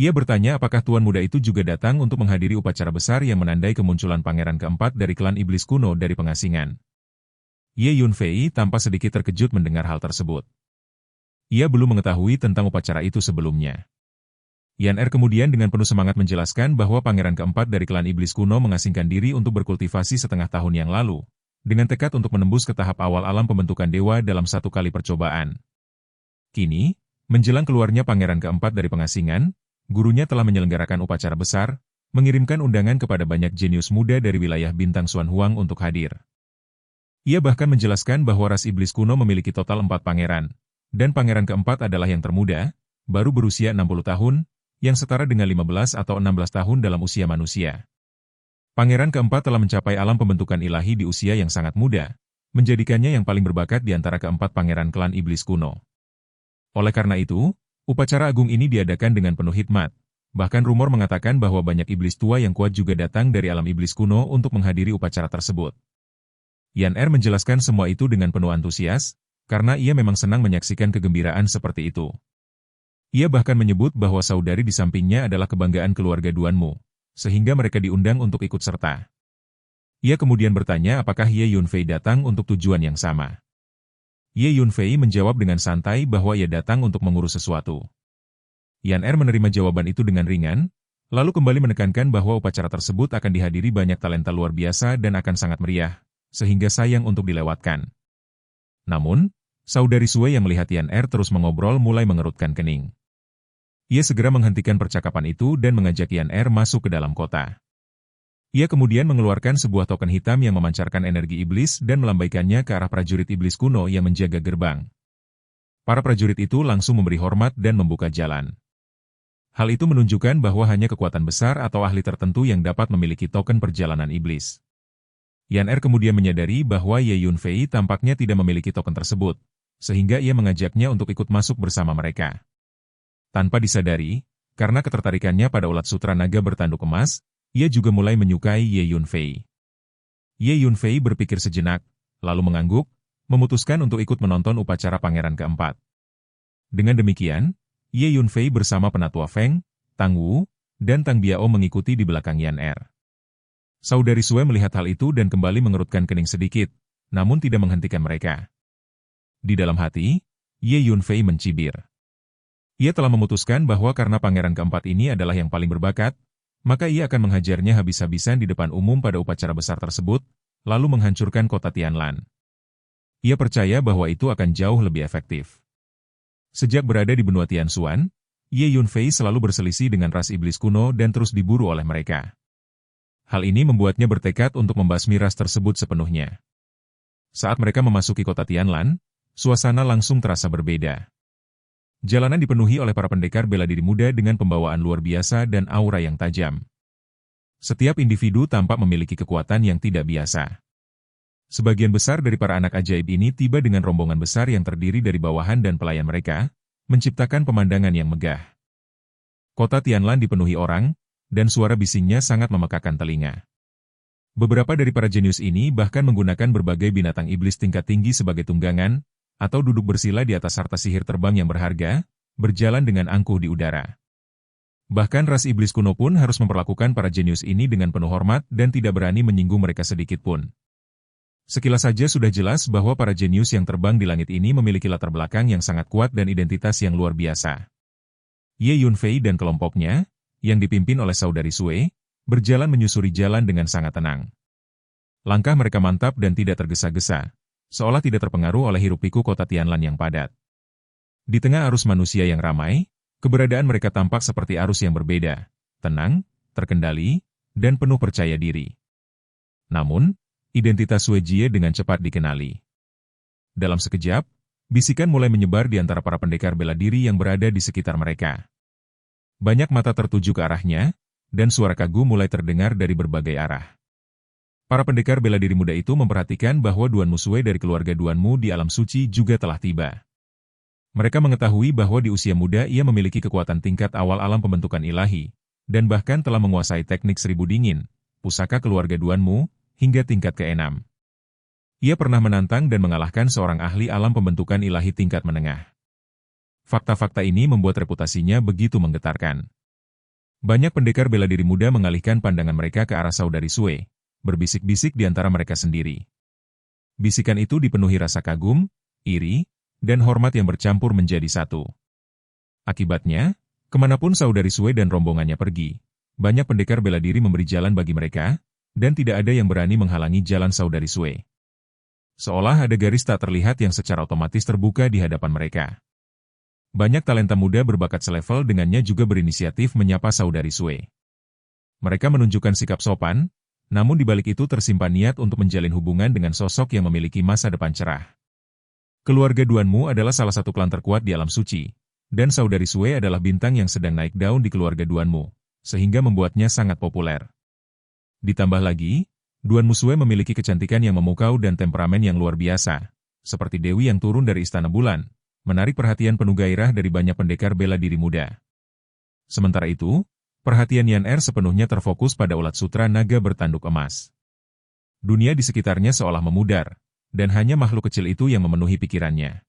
Ia bertanya apakah tuan muda itu juga datang untuk menghadiri upacara besar yang menandai kemunculan pangeran keempat dari klan iblis kuno dari pengasingan. Ye Yunfei tampak sedikit terkejut mendengar hal tersebut. Ia belum mengetahui tentang upacara itu sebelumnya. Yan Er kemudian dengan penuh semangat menjelaskan bahwa pangeran keempat dari klan iblis kuno mengasingkan diri untuk berkultivasi setengah tahun yang lalu, dengan tekad untuk menembus ke tahap awal alam pembentukan dewa dalam satu kali percobaan. Kini, menjelang keluarnya pangeran keempat dari pengasingan, gurunya telah menyelenggarakan upacara besar, mengirimkan undangan kepada banyak jenius muda dari wilayah bintang Xuan Huang untuk hadir. Ia bahkan menjelaskan bahwa ras iblis kuno memiliki total 4 pangeran, dan pangeran keempat adalah yang termuda, baru berusia 60 tahun, yang setara dengan 15 atau 16 tahun dalam usia manusia. Pangeran keempat telah mencapai alam pembentukan ilahi di usia yang sangat muda, menjadikannya yang paling berbakat di antara keempat pangeran klan iblis kuno. Oleh karena itu, upacara agung ini diadakan dengan penuh hikmat. Bahkan rumor mengatakan bahwa banyak iblis tua yang kuat juga datang dari alam iblis kuno untuk menghadiri upacara tersebut. Yan Er menjelaskan semua itu dengan penuh antusias, karena ia memang senang menyaksikan kegembiraan seperti itu. Ia bahkan menyebut bahwa saudari di sampingnya adalah kebanggaan keluarga Duanmu, sehingga mereka diundang untuk ikut serta. Ia kemudian bertanya apakah Ye Yunfei datang untuk tujuan yang sama. Ye Yunfei menjawab dengan santai bahwa ia datang untuk mengurus sesuatu. Yan Er menerima jawaban itu dengan ringan, lalu kembali menekankan bahwa upacara tersebut akan dihadiri banyak talenta luar biasa dan akan sangat meriah, sehingga sayang untuk dilewatkan. Namun, saudari Sue yang melihat Yan Er terus mengobrol mulai mengerutkan kening. Ia segera menghentikan percakapan itu dan mengajak Yan Er masuk ke dalam kota. Ia kemudian mengeluarkan sebuah token hitam yang memancarkan energi iblis dan melambaikannya ke arah prajurit iblis kuno yang menjaga gerbang. Para prajurit itu langsung memberi hormat dan membuka jalan. Hal itu menunjukkan bahwa hanya kekuatan besar atau ahli tertentu yang dapat memiliki token perjalanan iblis. Yan Er kemudian menyadari bahwa Ye Yunfei tampaknya tidak memiliki token tersebut, sehingga ia mengajaknya untuk ikut masuk bersama mereka. Tanpa disadari, karena ketertarikannya pada ulat sutra naga bertanduk emas, ia juga mulai menyukai Ye Yunfei. Ye Yunfei berpikir sejenak, lalu mengangguk, memutuskan untuk ikut menonton upacara pangeran keempat. Dengan demikian, Ye Yunfei bersama penatua Feng, Tang Wu, dan Tang Biao mengikuti di belakang Yan Er. Saudari Sue melihat hal itu dan kembali mengerutkan kening sedikit, namun tidak menghentikan mereka. Di dalam hati, Ye Yunfei mencibir. Ia telah memutuskan bahwa karena pangeran keempat ini adalah yang paling berbakat, maka ia akan menghajarnya habis-habisan di depan umum pada upacara besar tersebut, lalu menghancurkan kota Tianlan. Ia percaya bahwa itu akan jauh lebih efektif. Sejak berada di benua Tianxuan, Ye Yunfei selalu berselisih dengan ras iblis kuno dan terus diburu oleh mereka. Hal ini membuatnya bertekad untuk membasmi ras tersebut sepenuhnya. Saat mereka memasuki kota Tianlan, suasana langsung terasa berbeda. Jalanan dipenuhi oleh para pendekar bela diri muda dengan pembawaan luar biasa dan aura yang tajam. Setiap individu tampak memiliki kekuatan yang tidak biasa. Sebagian besar dari para anak ajaib ini tiba dengan rombongan besar yang terdiri dari bawahan dan pelayan mereka, menciptakan pemandangan yang megah. Kota Tianlan dipenuhi orang, dan suara bisingnya sangat memekakan telinga. Beberapa dari para jenius ini bahkan menggunakan berbagai binatang iblis tingkat tinggi sebagai tunggangan, atau duduk bersila di atas harta sihir terbang yang berharga, berjalan dengan angkuh di udara. Bahkan ras iblis kuno pun harus memperlakukan para jenius ini dengan penuh hormat dan tidak berani menyinggung mereka sedikit pun. Sekilas saja sudah jelas bahwa para jenius yang terbang di langit ini memiliki latar belakang yang sangat kuat dan identitas yang luar biasa. Ye Yunfei dan kelompoknya, yang dipimpin oleh saudari Sue, berjalan menyusuri jalan dengan sangat tenang. Langkah mereka mantap dan tidak tergesa-gesa, seolah tidak terpengaruh oleh hiruk-pikuk kota Tianlan yang padat. Di tengah arus manusia yang ramai, keberadaan mereka tampak seperti arus yang berbeda, tenang, terkendali, dan penuh percaya diri. Namun, identitas Sue Jie dengan cepat dikenali. Dalam sekejap, bisikan mulai menyebar di antara para pendekar bela diri yang berada di sekitar mereka. Banyak mata tertuju ke arahnya, dan suara kagum mulai terdengar dari berbagai arah. Para pendekar bela diri muda itu memperhatikan bahwa Duanmu Sue dari keluarga Duanmu di alam suci juga telah tiba. Mereka mengetahui bahwa di usia muda ia memiliki kekuatan tingkat awal alam pembentukan ilahi, dan bahkan telah menguasai teknik seribu dingin, pusaka keluarga Duanmu, hingga tingkat ke-6. Ia pernah menantang dan mengalahkan seorang ahli alam pembentukan ilahi tingkat menengah. Fakta-fakta ini membuat reputasinya begitu menggetarkan. Banyak pendekar bela diri muda mengalihkan pandangan mereka ke arah saudari Sue, berbisik-bisik di antara mereka sendiri. Bisikan itu dipenuhi rasa kagum, iri, dan hormat yang bercampur menjadi satu. Akibatnya, kemanapun saudari Sue dan rombongannya pergi, banyak pendekar bela diri memberi jalan bagi mereka, dan tidak ada yang berani menghalangi jalan saudari Sue. Seolah ada garis tak terlihat yang secara otomatis terbuka di hadapan mereka. Banyak talenta muda berbakat selevel dengannya juga berinisiatif menyapa saudari Sue. Mereka menunjukkan sikap sopan, namun di balik itu tersimpan niat untuk menjalin hubungan dengan sosok yang memiliki masa depan cerah. Keluarga Duanmu adalah salah satu klan terkuat di alam suci, dan saudari Sue adalah bintang yang sedang naik daun di keluarga Duanmu, sehingga membuatnya sangat populer. Ditambah lagi, Duan Musue memiliki kecantikan yang memukau dan temperamen yang luar biasa, seperti dewi yang turun dari istana bulan, menarik perhatian penuh gairah dari banyak pendekar bela diri muda. Sementara itu, perhatian Yan Er sepenuhnya terfokus pada ulat sutra naga bertanduk emas. Dunia di sekitarnya seolah memudar, dan hanya makhluk kecil itu yang memenuhi pikirannya.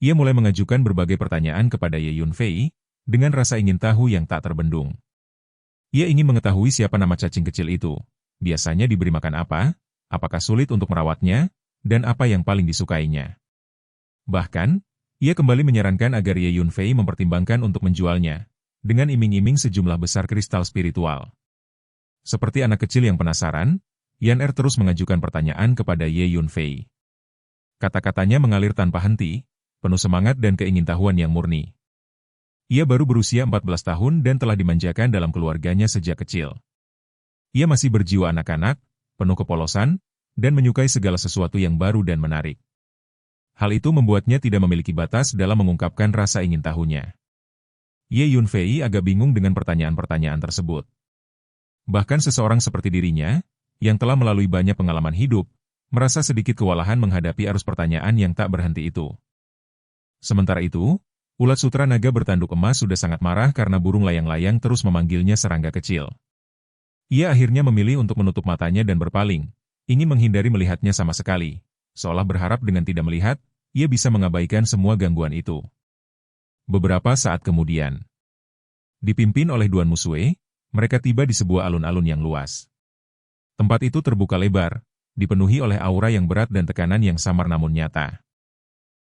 Ia mulai mengajukan berbagai pertanyaan kepada Ye Yunfei, dengan rasa ingin tahu yang tak terbendung. Ia ingin mengetahui siapa nama cacing kecil itu, biasanya diberi makan apa, apakah sulit untuk merawatnya, dan apa yang paling disukainya. Bahkan, ia kembali menyarankan agar Ye Yunfei mempertimbangkan untuk menjualnya, dengan iming-iming sejumlah besar kristal spiritual. Seperti anak kecil yang penasaran, Yan Er terus mengajukan pertanyaan kepada Ye Yunfei. Kata-katanya mengalir tanpa henti, penuh semangat dan keingintahuan yang murni. Ia baru berusia 14 tahun dan telah dimanjakan dalam keluarganya sejak kecil. Ia masih berjiwa anak-anak, penuh kepolosan, dan menyukai segala sesuatu yang baru dan menarik. Hal itu membuatnya tidak memiliki batas dalam mengungkapkan rasa ingin tahunya. Ye Yunfei agak bingung dengan pertanyaan-pertanyaan tersebut. Bahkan seseorang seperti dirinya, yang telah melalui banyak pengalaman hidup, merasa sedikit kewalahan menghadapi arus pertanyaan yang tak berhenti itu. Sementara itu, ulat sutra naga bertanduk emas sudah sangat marah karena burung layang-layang terus memanggilnya serangga kecil. Ia akhirnya memilih untuk menutup matanya dan berpaling, ingin menghindari melihatnya sama sekali, seolah berharap dengan tidak melihat, ia bisa mengabaikan semua gangguan itu. Beberapa saat kemudian, dipimpin oleh Duan Musue, mereka tiba di sebuah alun-alun yang luas. Tempat itu terbuka lebar, dipenuhi oleh aura yang berat dan tekanan yang samar namun nyata.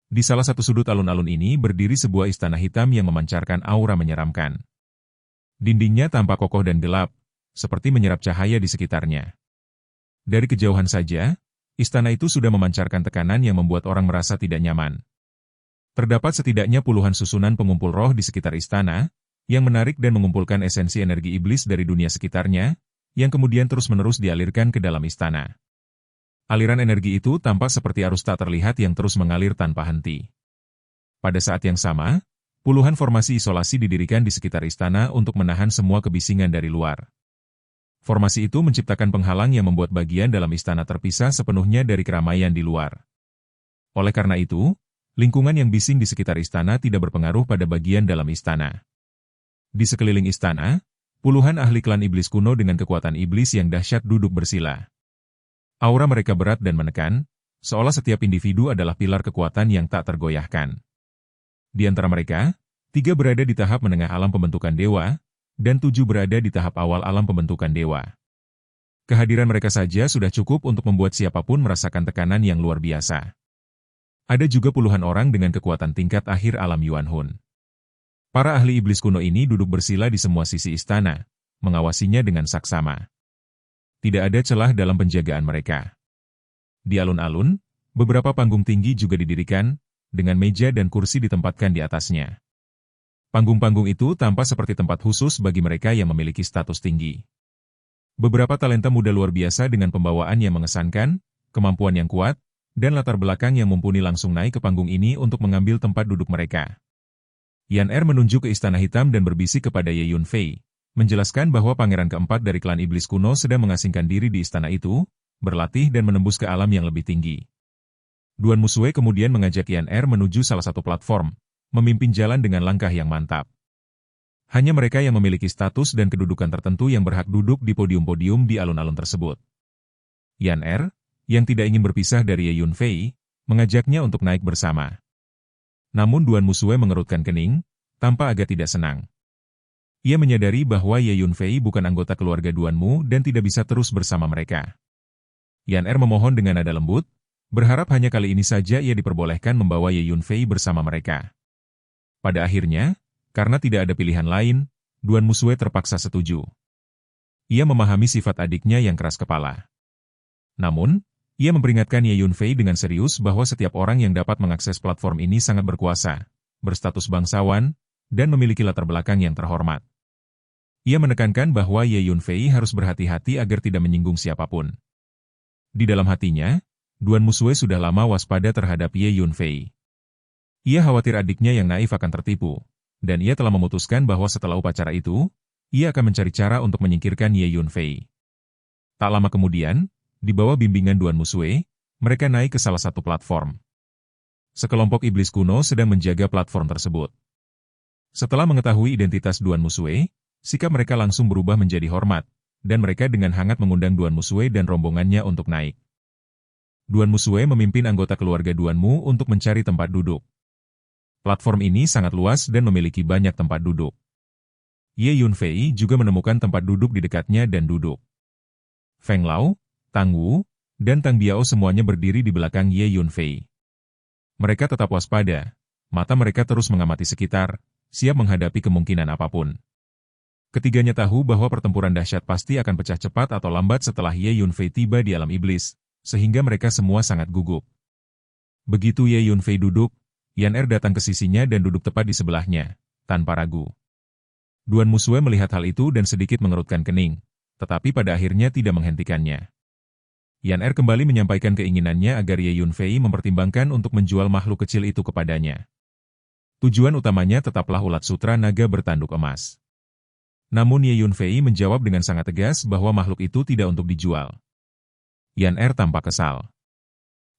Di salah satu sudut alun-alun ini berdiri sebuah istana hitam yang memancarkan aura menyeramkan. Dindingnya tampak kokoh dan gelap, seperti menyerap cahaya di sekitarnya. Dari kejauhan saja, istana itu sudah memancarkan tekanan yang membuat orang merasa tidak nyaman. Terdapat setidaknya puluhan susunan pengumpul roh di sekitar istana, yang menarik dan mengumpulkan esensi energi iblis dari dunia sekitarnya, yang kemudian terus-menerus dialirkan ke dalam istana. Aliran energi itu tampak seperti arus tak terlihat yang terus mengalir tanpa henti. Pada saat yang sama, puluhan formasi isolasi didirikan di sekitar istana untuk menahan semua kebisingan dari luar. Formasi itu menciptakan penghalang yang membuat bagian dalam istana terpisah sepenuhnya dari keramaian di luar. Oleh karena itu, lingkungan yang bising di sekitar istana tidak berpengaruh pada bagian dalam istana. Di sekeliling istana, puluhan ahli klan iblis kuno dengan kekuatan iblis yang dahsyat duduk bersila. Aura mereka berat dan menekan, seolah setiap individu adalah pilar kekuatan yang tak tergoyahkan. Di antara mereka, 3 berada di tahap menengah alam pembentukan dewa, dan 7 berada di tahap awal alam pembentukan dewa. Kehadiran mereka saja sudah cukup untuk membuat siapapun merasakan tekanan yang luar biasa. Ada juga puluhan orang dengan kekuatan tingkat akhir alam Yuan Hun. Para ahli iblis kuno ini duduk bersila di semua sisi istana, mengawasinya dengan saksama. Tidak ada celah dalam penjagaan mereka. Di alun-alun, beberapa panggung tinggi juga didirikan, dengan meja dan kursi ditempatkan di atasnya. Panggung-panggung itu tampak seperti tempat khusus bagi mereka yang memiliki status tinggi. Beberapa talenta muda luar biasa dengan pembawaan yang mengesankan, kemampuan yang kuat, dan latar belakang yang mumpuni langsung naik ke panggung ini untuk mengambil tempat duduk mereka. Yan Er menunjuk ke istana hitam dan berbisik kepada Ye Yunfei, menjelaskan bahwa pangeran keempat dari klan iblis kuno sedang mengasingkan diri di istana itu, berlatih dan menembus ke alam yang lebih tinggi. Duan Musue kemudian mengajak Yan Er menuju salah satu platform, memimpin jalan dengan langkah yang mantap. Hanya mereka yang memiliki status dan kedudukan tertentu yang berhak duduk di podium-podium di alun-alun tersebut. Yan Er, yang tidak ingin berpisah dari Ye Yunfei, mengajaknya untuk naik bersama. Namun Duan Musue mengerutkan kening, tampak agak tidak senang. Ia menyadari bahwa Ye Yunfei bukan anggota keluarga Duan Mu dan tidak bisa terus bersama mereka. Yan Er memohon dengan nada lembut, berharap hanya kali ini saja ia diperbolehkan membawa Ye Yunfei bersama mereka. Pada akhirnya, karena tidak ada pilihan lain, Duan Musue terpaksa setuju. Ia memahami sifat adiknya yang keras kepala. Namun, ia memperingatkan Ye Yunfei dengan serius bahwa setiap orang yang dapat mengakses platform ini sangat berkuasa, berstatus bangsawan, dan memiliki latar belakang yang terhormat. Ia menekankan bahwa Ye Yunfei harus berhati-hati agar tidak menyinggung siapapun. Di dalam hatinya, Duan Musue sudah lama waspada terhadap Ye Yunfei. Ia khawatir adiknya yang naif akan tertipu, dan ia telah memutuskan bahwa setelah upacara itu, ia akan mencari cara untuk menyingkirkan Ye Yunfei. Tak lama kemudian, di bawah bimbingan Duan Musue, mereka naik ke salah satu platform. Sekelompok iblis kuno sedang menjaga platform tersebut. Setelah mengetahui identitas Duan Musue, sikap mereka langsung berubah menjadi hormat, dan mereka dengan hangat mengundang Duan Musue dan rombongannya untuk naik. Duan Musue memimpin anggota keluarga Duan Mu untuk mencari tempat duduk. Platform ini sangat luas dan memiliki banyak tempat duduk. Ye Yunfei juga menemukan tempat duduk di dekatnya dan duduk. Feng Lao, Tang Wu, dan Tang Biao semuanya berdiri di belakang Ye Yunfei. Mereka tetap waspada, mata mereka terus mengamati sekitar, siap menghadapi kemungkinan apapun. Ketiganya tahu bahwa pertempuran dahsyat pasti akan pecah cepat atau lambat setelah Ye Yunfei tiba di alam iblis, sehingga mereka semua sangat gugup. Begitu Ye Yunfei duduk, Yan Er datang ke sisinya dan duduk tepat di sebelahnya, tanpa ragu. Duan Musue melihat hal itu dan sedikit mengerutkan kening, tetapi pada akhirnya tidak menghentikannya. Yan Er kembali menyampaikan keinginannya agar Ye Yunfei mempertimbangkan untuk menjual makhluk kecil itu kepadanya. Tujuan utamanya tetaplah ulat sutra naga bertanduk emas. Namun Ye Yunfei menjawab dengan sangat tegas bahwa makhluk itu tidak untuk dijual. Yan Er tampak kesal.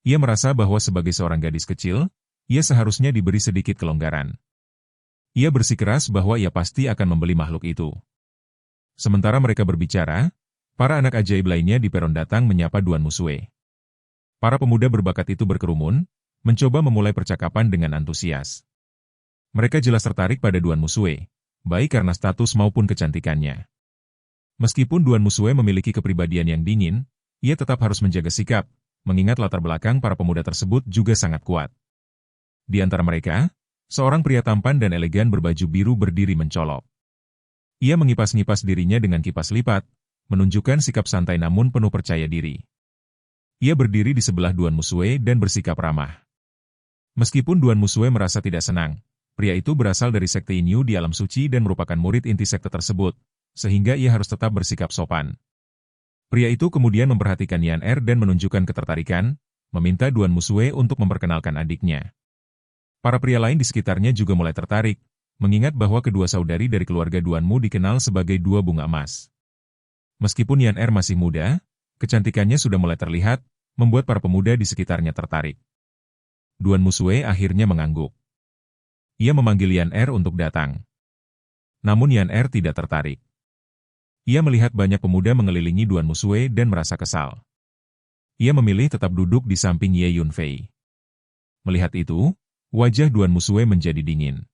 Ia merasa bahwa sebagai seorang gadis kecil, ia seharusnya diberi sedikit kelonggaran. Ia bersikeras bahwa ia pasti akan membeli makhluk itu. Sementara mereka berbicara, para anak ajaib lainnya di peron datang menyapa Duan Musue. Para pemuda berbakat itu berkerumun, mencoba memulai percakapan dengan antusias. Mereka jelas tertarik pada Duan Musue, baik karena status maupun kecantikannya. Meskipun Duan Musue memiliki kepribadian yang dingin, ia tetap harus menjaga sikap, mengingat latar belakang para pemuda tersebut juga sangat kuat. Di antara mereka, seorang pria tampan dan elegan berbaju biru berdiri mencolok. Ia mengipas-ngipas dirinya dengan kipas lipat, menunjukkan sikap santai namun penuh percaya diri. Ia berdiri di sebelah Duan Musue dan bersikap ramah. Meskipun Duan Musue merasa tidak senang, pria itu berasal dari sekte Inyu di alam suci dan merupakan murid inti sekte tersebut, sehingga ia harus tetap bersikap sopan. Pria itu kemudian memperhatikan Yan Er dan menunjukkan ketertarikan, meminta Duan Musue untuk memperkenalkan adiknya. Para pria lain di sekitarnya juga mulai tertarik, mengingat bahwa kedua saudari dari keluarga Duan Mu dikenal sebagai dua bunga emas. Meskipun Yan Er masih muda, kecantikannya sudah mulai terlihat, membuat para pemuda di sekitarnya tertarik. Duan Musue akhirnya mengangguk. Ia memanggil Yan Er untuk datang. Namun Yan Er tidak tertarik. Ia melihat banyak pemuda mengelilingi Duan Musue dan merasa kesal. Ia memilih tetap duduk di samping Ye Yunfei. Melihat itu, wajah Duan Musue menjadi dingin.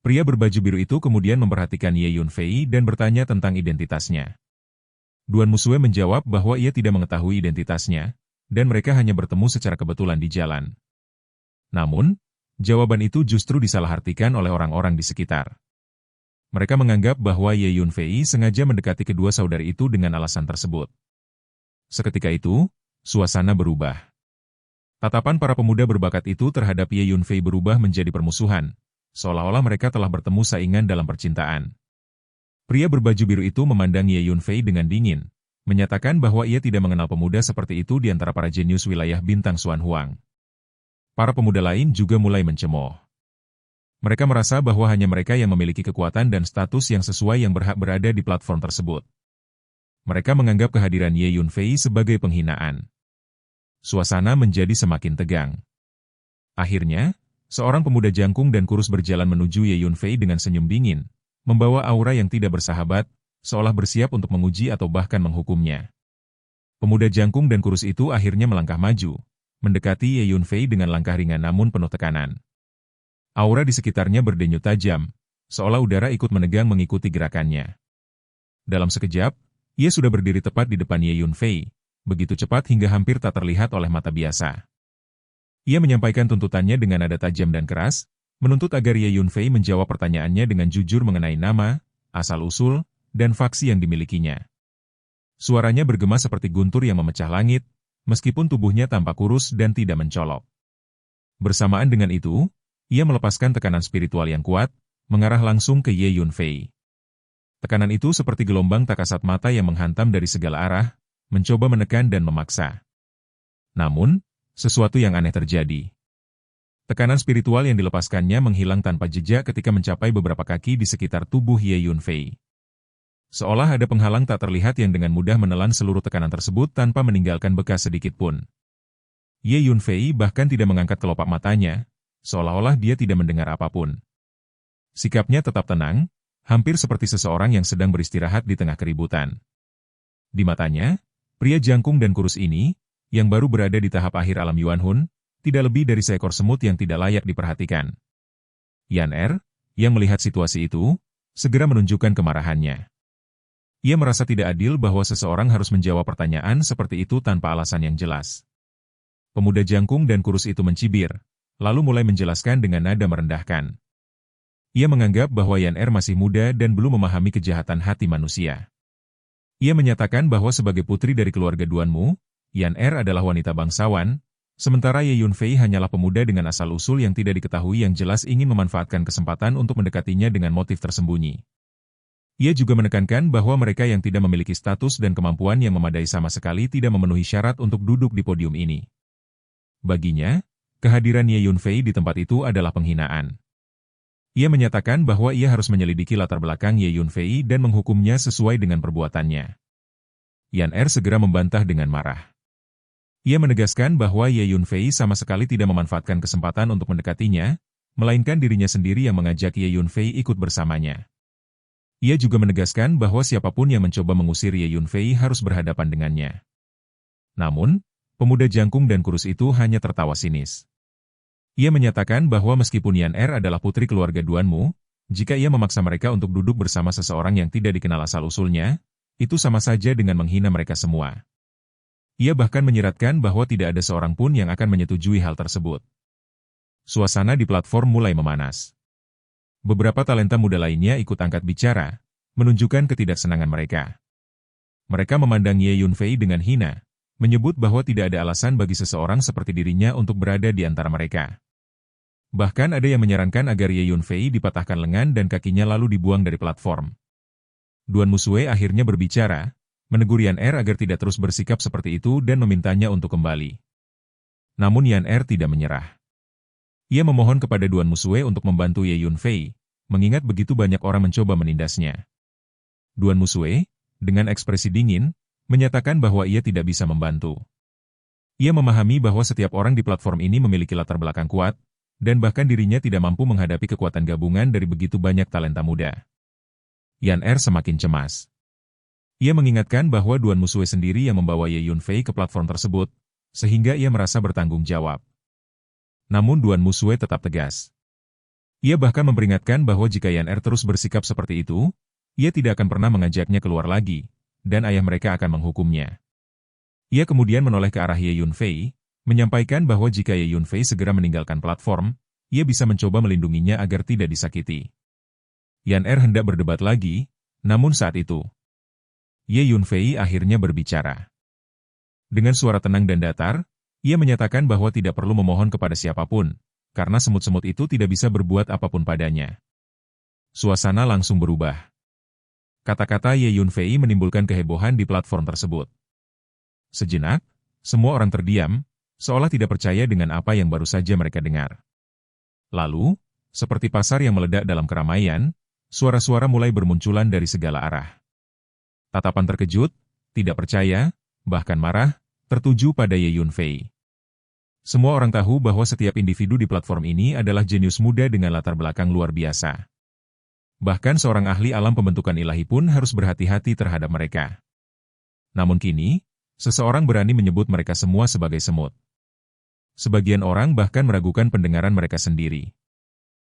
Pria berbaju biru itu kemudian memperhatikan Ye Yunfei dan bertanya tentang identitasnya. Duan Musue menjawab bahwa ia tidak mengetahui identitasnya, dan mereka hanya bertemu secara kebetulan di jalan. Namun, jawaban itu justru disalahartikan oleh orang-orang di sekitar. Mereka menganggap bahwa Ye Yunfei sengaja mendekati kedua saudari itu dengan alasan tersebut. Seketika itu, suasana berubah. Tatapan para pemuda berbakat itu terhadap Ye Yunfei berubah menjadi permusuhan, seolah-olah mereka telah bertemu saingan dalam percintaan. Pria berbaju biru itu memandang Ye Yunfei dengan dingin, menyatakan bahwa ia tidak mengenal pemuda seperti itu di antara para jenius wilayah bintang Xuan Huang. Para pemuda lain juga mulai mencemooh. Mereka merasa bahwa hanya mereka yang memiliki kekuatan dan status yang sesuai yang berhak berada di platform tersebut. Mereka menganggap kehadiran Ye Yunfei sebagai penghinaan. Suasana menjadi semakin tegang. Akhirnya, seorang pemuda jangkung dan kurus berjalan menuju Ye Yunfei dengan senyum dingin, membawa aura yang tidak bersahabat, seolah bersiap untuk menguji atau bahkan menghukumnya. Pemuda jangkung dan kurus itu akhirnya melangkah maju, mendekati Ye Yunfei dengan langkah ringan namun penuh tekanan. Aura di sekitarnya berdenyut tajam, seolah udara ikut menegang mengikuti gerakannya. Dalam sekejap, ia sudah berdiri tepat di depan Ye Yunfei, begitu cepat hingga hampir tak terlihat oleh mata biasa. Ia menyampaikan tuntutannya dengan nada tajam dan keras, menuntut agar Ye Yunfei menjawab pertanyaannya dengan jujur mengenai nama, asal-usul, dan faksi yang dimilikinya. Suaranya bergema seperti guntur yang memecah langit, meskipun tubuhnya tampak kurus dan tidak mencolok. Bersamaan dengan itu, ia melepaskan tekanan spiritual yang kuat, mengarah langsung ke Ye Yunfei. Tekanan itu seperti gelombang tak kasat mata yang menghantam dari segala arah, mencoba menekan dan memaksa. Namun, sesuatu yang aneh terjadi. Tekanan spiritual yang dilepaskannya menghilang tanpa jejak ketika mencapai beberapa kaki di sekitar tubuh Ye Yunfei. Seolah ada penghalang tak terlihat yang dengan mudah menelan seluruh tekanan tersebut tanpa meninggalkan bekas sedikit pun. Ye Yunfei bahkan tidak mengangkat kelopak matanya, seolah-olah dia tidak mendengar apapun. Sikapnya tetap tenang, hampir seperti seseorang yang sedang beristirahat di tengah keributan. Di matanya, pria jangkung dan kurus ini, yang baru berada di tahap akhir alam Yuan Hun, tidak lebih dari seekor semut yang tidak layak diperhatikan. Yan Er, yang melihat situasi itu, segera menunjukkan kemarahannya. Ia merasa tidak adil bahwa seseorang harus menjawab pertanyaan seperti itu tanpa alasan yang jelas. Pemuda jangkung dan kurus itu mencibir, lalu mulai menjelaskan dengan nada merendahkan. Ia menganggap bahwa Yan Er masih muda dan belum memahami kejahatan hati manusia. Ia menyatakan bahwa sebagai putri dari keluarga Duanmu, Yan Er adalah wanita bangsawan, sementara Ye Yunfei hanyalah pemuda dengan asal-usul yang tidak diketahui yang jelas ingin memanfaatkan kesempatan untuk mendekatinya dengan motif tersembunyi. Ia juga menekankan bahwa mereka yang tidak memiliki status dan kemampuan yang memadai sama sekali tidak memenuhi syarat untuk duduk di podium ini. Baginya, kehadiran Ye Yunfei di tempat itu adalah penghinaan. Ia menyatakan bahwa ia harus menyelidiki latar belakang Ye Yunfei dan menghukumnya sesuai dengan perbuatannya. Yan Er segera membantah dengan marah. Ia menegaskan bahwa Ye Yunfei sama sekali tidak memanfaatkan kesempatan untuk mendekatinya, melainkan dirinya sendiri yang mengajak Ye Yunfei ikut bersamanya. Ia juga menegaskan bahwa siapapun yang mencoba mengusir Ye Yunfei harus berhadapan dengannya. Namun, pemuda jangkung dan kurus itu hanya tertawa sinis. Ia menyatakan bahwa meskipun Yan Er adalah putri keluarga Duanmu, jika ia memaksa mereka untuk duduk bersama seseorang yang tidak dikenal asal-usulnya, itu sama saja dengan menghina mereka semua. Ia bahkan menyiratkan bahwa tidak ada seorang pun yang akan menyetujui hal tersebut. Suasana di platform mulai memanas. Beberapa talenta muda lainnya ikut angkat bicara, menunjukkan ketidaksenangan mereka. Mereka memandang Ye Yunfei dengan hina, menyebut bahwa tidak ada alasan bagi seseorang seperti dirinya untuk berada di antara mereka. Bahkan ada yang menyarankan agar Ye Yunfei dipatahkan lengan dan kakinya lalu dibuang dari platform. Duan Musue akhirnya berbicara, menegur Yan Er agar tidak terus bersikap seperti itu dan memintanya untuk kembali. Namun Yan Er tidak menyerah. Ia memohon kepada Duan Musue untuk membantu Ye Yunfei, mengingat begitu banyak orang mencoba menindasnya. Duan Musue, dengan ekspresi dingin, menyatakan bahwa ia tidak bisa membantu. Ia memahami bahwa setiap orang di platform ini memiliki latar belakang kuat, dan bahkan dirinya tidak mampu menghadapi kekuatan gabungan dari begitu banyak talenta muda. Yan Er semakin cemas. Ia mengingatkan bahwa Duan Musue sendiri yang membawa Ye Yunfei ke platform tersebut, sehingga ia merasa bertanggung jawab. Namun Duan Musue tetap tegas. Ia bahkan memperingatkan bahwa jika Yan Er terus bersikap seperti itu, ia tidak akan pernah mengajaknya keluar lagi, dan ayah mereka akan menghukumnya. Ia kemudian menoleh ke arah Ye Yunfei, menyampaikan bahwa jika Ye Yunfei segera meninggalkan platform, ia bisa mencoba melindunginya agar tidak disakiti. Yan Er hendak berdebat lagi, namun saat itu, Ye Yunfei akhirnya berbicara. Dengan suara tenang dan datar, ia menyatakan bahwa tidak perlu memohon kepada siapapun, karena semut-semut itu tidak bisa berbuat apapun padanya. Suasana langsung berubah. Kata-kata Ye Yunfei menimbulkan kehebohan di platform tersebut. Sejenak, semua orang terdiam, seolah tidak percaya dengan apa yang baru saja mereka dengar. Lalu, seperti pasar yang meledak dalam keramaian, suara-suara mulai bermunculan dari segala arah. Tatapan terkejut, tidak percaya, bahkan marah, tertuju pada Ye Yunfei. Semua orang tahu bahwa setiap individu di platform ini adalah jenius muda dengan latar belakang luar biasa. Bahkan seorang ahli alam pembentukan ilahi pun harus berhati-hati terhadap mereka. Namun kini, seseorang berani menyebut mereka semua sebagai semut. Sebagian orang bahkan meragukan pendengaran mereka sendiri.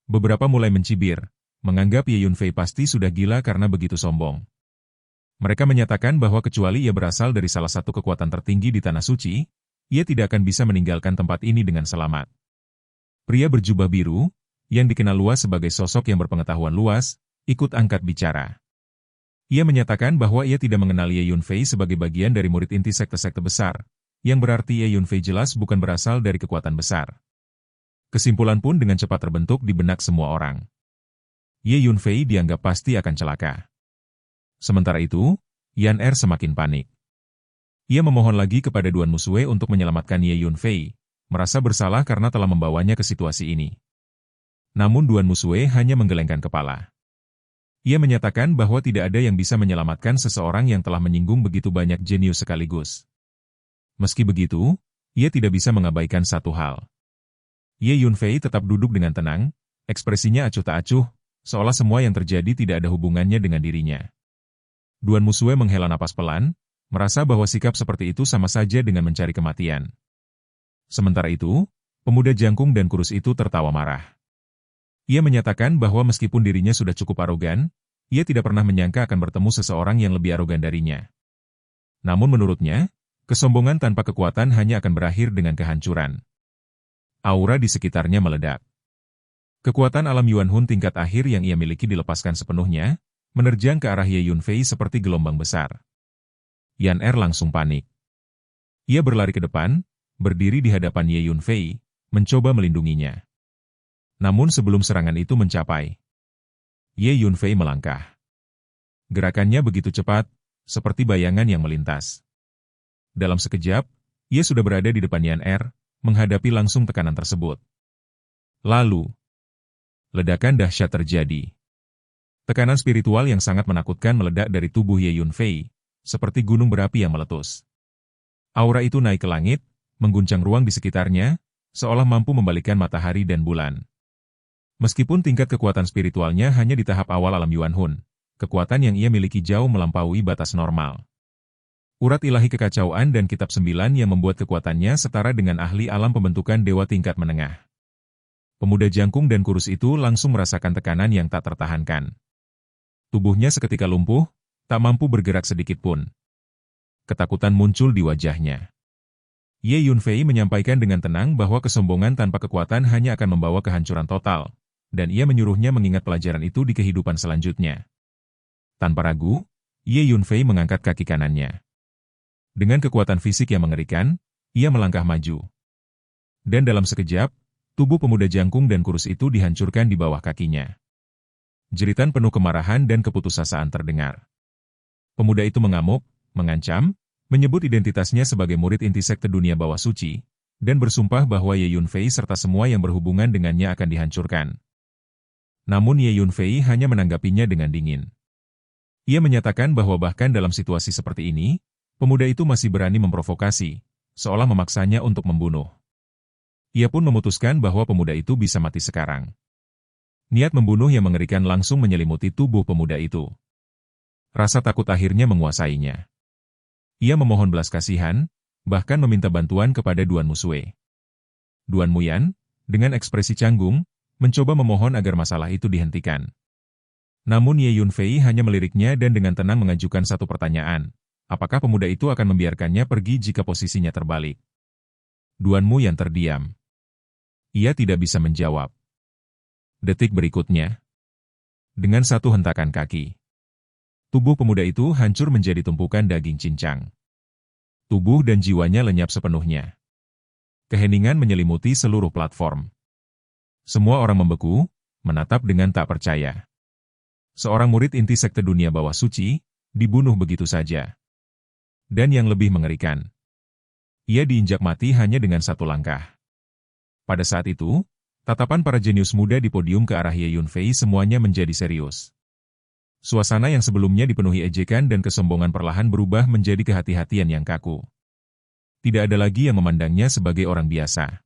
Beberapa mulai mencibir, menganggap Ye Yunfei pasti sudah gila karena begitu sombong. Mereka menyatakan bahwa kecuali ia berasal dari salah satu kekuatan tertinggi di Tanah Suci, ia tidak akan bisa meninggalkan tempat ini dengan selamat. Pria berjubah biru, yang dikenal luas sebagai sosok yang berpengetahuan luas, ikut angkat bicara. Ia menyatakan bahwa ia tidak mengenal Ye Yunfei sebagai bagian dari murid inti sekte-sekte besar, yang berarti Ye Yunfei jelas bukan berasal dari kekuatan besar. Kesimpulan pun dengan cepat terbentuk di benak semua orang. Ye Yunfei dianggap pasti akan celaka. Sementara itu, Yan Er semakin panik. Ia memohon lagi kepada Duan Musue untuk menyelamatkan Ye Yunfei, merasa bersalah karena telah membawanya ke situasi ini. Namun Duan Musue hanya menggelengkan kepala. Ia menyatakan bahwa tidak ada yang bisa menyelamatkan seseorang yang telah menyinggung begitu banyak jenius sekaligus. Meski begitu, ia tidak bisa mengabaikan satu hal. Ye Yunfei tetap duduk dengan tenang, ekspresinya acuh tak acuh, seolah semua yang terjadi tidak ada hubungannya dengan dirinya. Duan Musue menghela napas pelan, merasa bahwa sikap seperti itu sama saja dengan mencari kematian. Sementara itu, pemuda jangkung dan kurus itu tertawa marah. Ia menyatakan bahwa meskipun dirinya sudah cukup arogan, ia tidak pernah menyangka akan bertemu seseorang yang lebih arogan darinya. Namun menurutnya, kesombongan tanpa kekuatan hanya akan berakhir dengan kehancuran. Aura di sekitarnya meledak. Kekuatan alam Yuan Hun tingkat akhir yang ia miliki dilepaskan sepenuhnya, menerjang ke arah Ye Yunfei seperti gelombang besar. Yan Er langsung panik. Ia berlari ke depan, berdiri di hadapan Ye Yunfei, mencoba melindunginya. Namun sebelum serangan itu mencapai, Ye Yunfei melangkah. Gerakannya begitu cepat, seperti bayangan yang melintas. Dalam sekejap, ia sudah berada di depan Yan Er, menghadapi langsung tekanan tersebut. Lalu, ledakan dahsyat terjadi. Tekanan spiritual yang sangat menakutkan meledak dari tubuh Ye Yunfei, seperti gunung berapi yang meletus. Aura itu naik ke langit, mengguncang ruang di sekitarnya, seolah mampu membalikkan matahari dan bulan. Meskipun tingkat kekuatan spiritualnya hanya di tahap awal alam Yuan Hun, kekuatan yang ia miliki jauh melampaui batas normal. Urat ilahi kekacauan dan kitab 9 yang membuat kekuatannya setara dengan ahli alam pembentukan dewa tingkat menengah. Pemuda jangkung dan kurus itu langsung merasakan tekanan yang tak tertahankan. Tubuhnya seketika lumpuh, tak mampu bergerak sedikit pun. Ketakutan muncul di wajahnya. Ye Yunfei menyampaikan dengan tenang bahwa kesombongan tanpa kekuatan hanya akan membawa kehancuran total, dan ia menyuruhnya mengingat pelajaran itu di kehidupan selanjutnya. Tanpa ragu, Ye Yunfei mengangkat kaki kanannya. Dengan kekuatan fisik yang mengerikan, ia melangkah maju. Dan dalam sekejap, tubuh pemuda jangkung dan kurus itu dihancurkan di bawah kakinya. Jeritan penuh kemarahan dan keputusasaan terdengar. Pemuda itu mengamuk, mengancam, menyebut identitasnya sebagai murid inti sekte dunia bawah suci, dan bersumpah bahwa Ye Yunfei serta semua yang berhubungan dengannya akan dihancurkan. Namun Ye Yunfei hanya menanggapinya dengan dingin. Ia menyatakan bahwa bahkan dalam situasi seperti ini, pemuda itu masih berani memprovokasi, seolah memaksanya untuk membunuh. Ia pun memutuskan bahwa pemuda itu bisa mati sekarang. Niat membunuh yang mengerikan langsung menyelimuti tubuh pemuda itu. Rasa takut akhirnya menguasainya. Ia memohon belas kasihan, bahkan meminta bantuan kepada Duan Musue. Duan Muyan, dengan ekspresi canggung, mencoba memohon agar masalah itu dihentikan. Namun Ye Yunfei hanya meliriknya dan dengan tenang mengajukan satu pertanyaan. Apakah pemuda itu akan membiarkannya pergi jika posisinya terbalik? Duan Muyan terdiam. Ia tidak bisa menjawab. Detik berikutnya, dengan satu hentakan kaki, tubuh pemuda itu hancur menjadi tumpukan daging cincang. Tubuh dan jiwanya lenyap sepenuhnya. Keheningan menyelimuti seluruh platform. Semua orang membeku, menatap dengan tak percaya. Seorang murid inti sekte dunia bawah suci, dibunuh begitu saja. Dan yang lebih mengerikan, ia diinjak mati hanya dengan satu langkah. Pada saat itu, tatapan para jenius muda di podium ke arah Ye Yunfei semuanya menjadi serius. Suasana yang sebelumnya dipenuhi ejekan dan kesombongan perlahan berubah menjadi kehati-hatian yang kaku. Tidak ada lagi yang memandangnya sebagai orang biasa.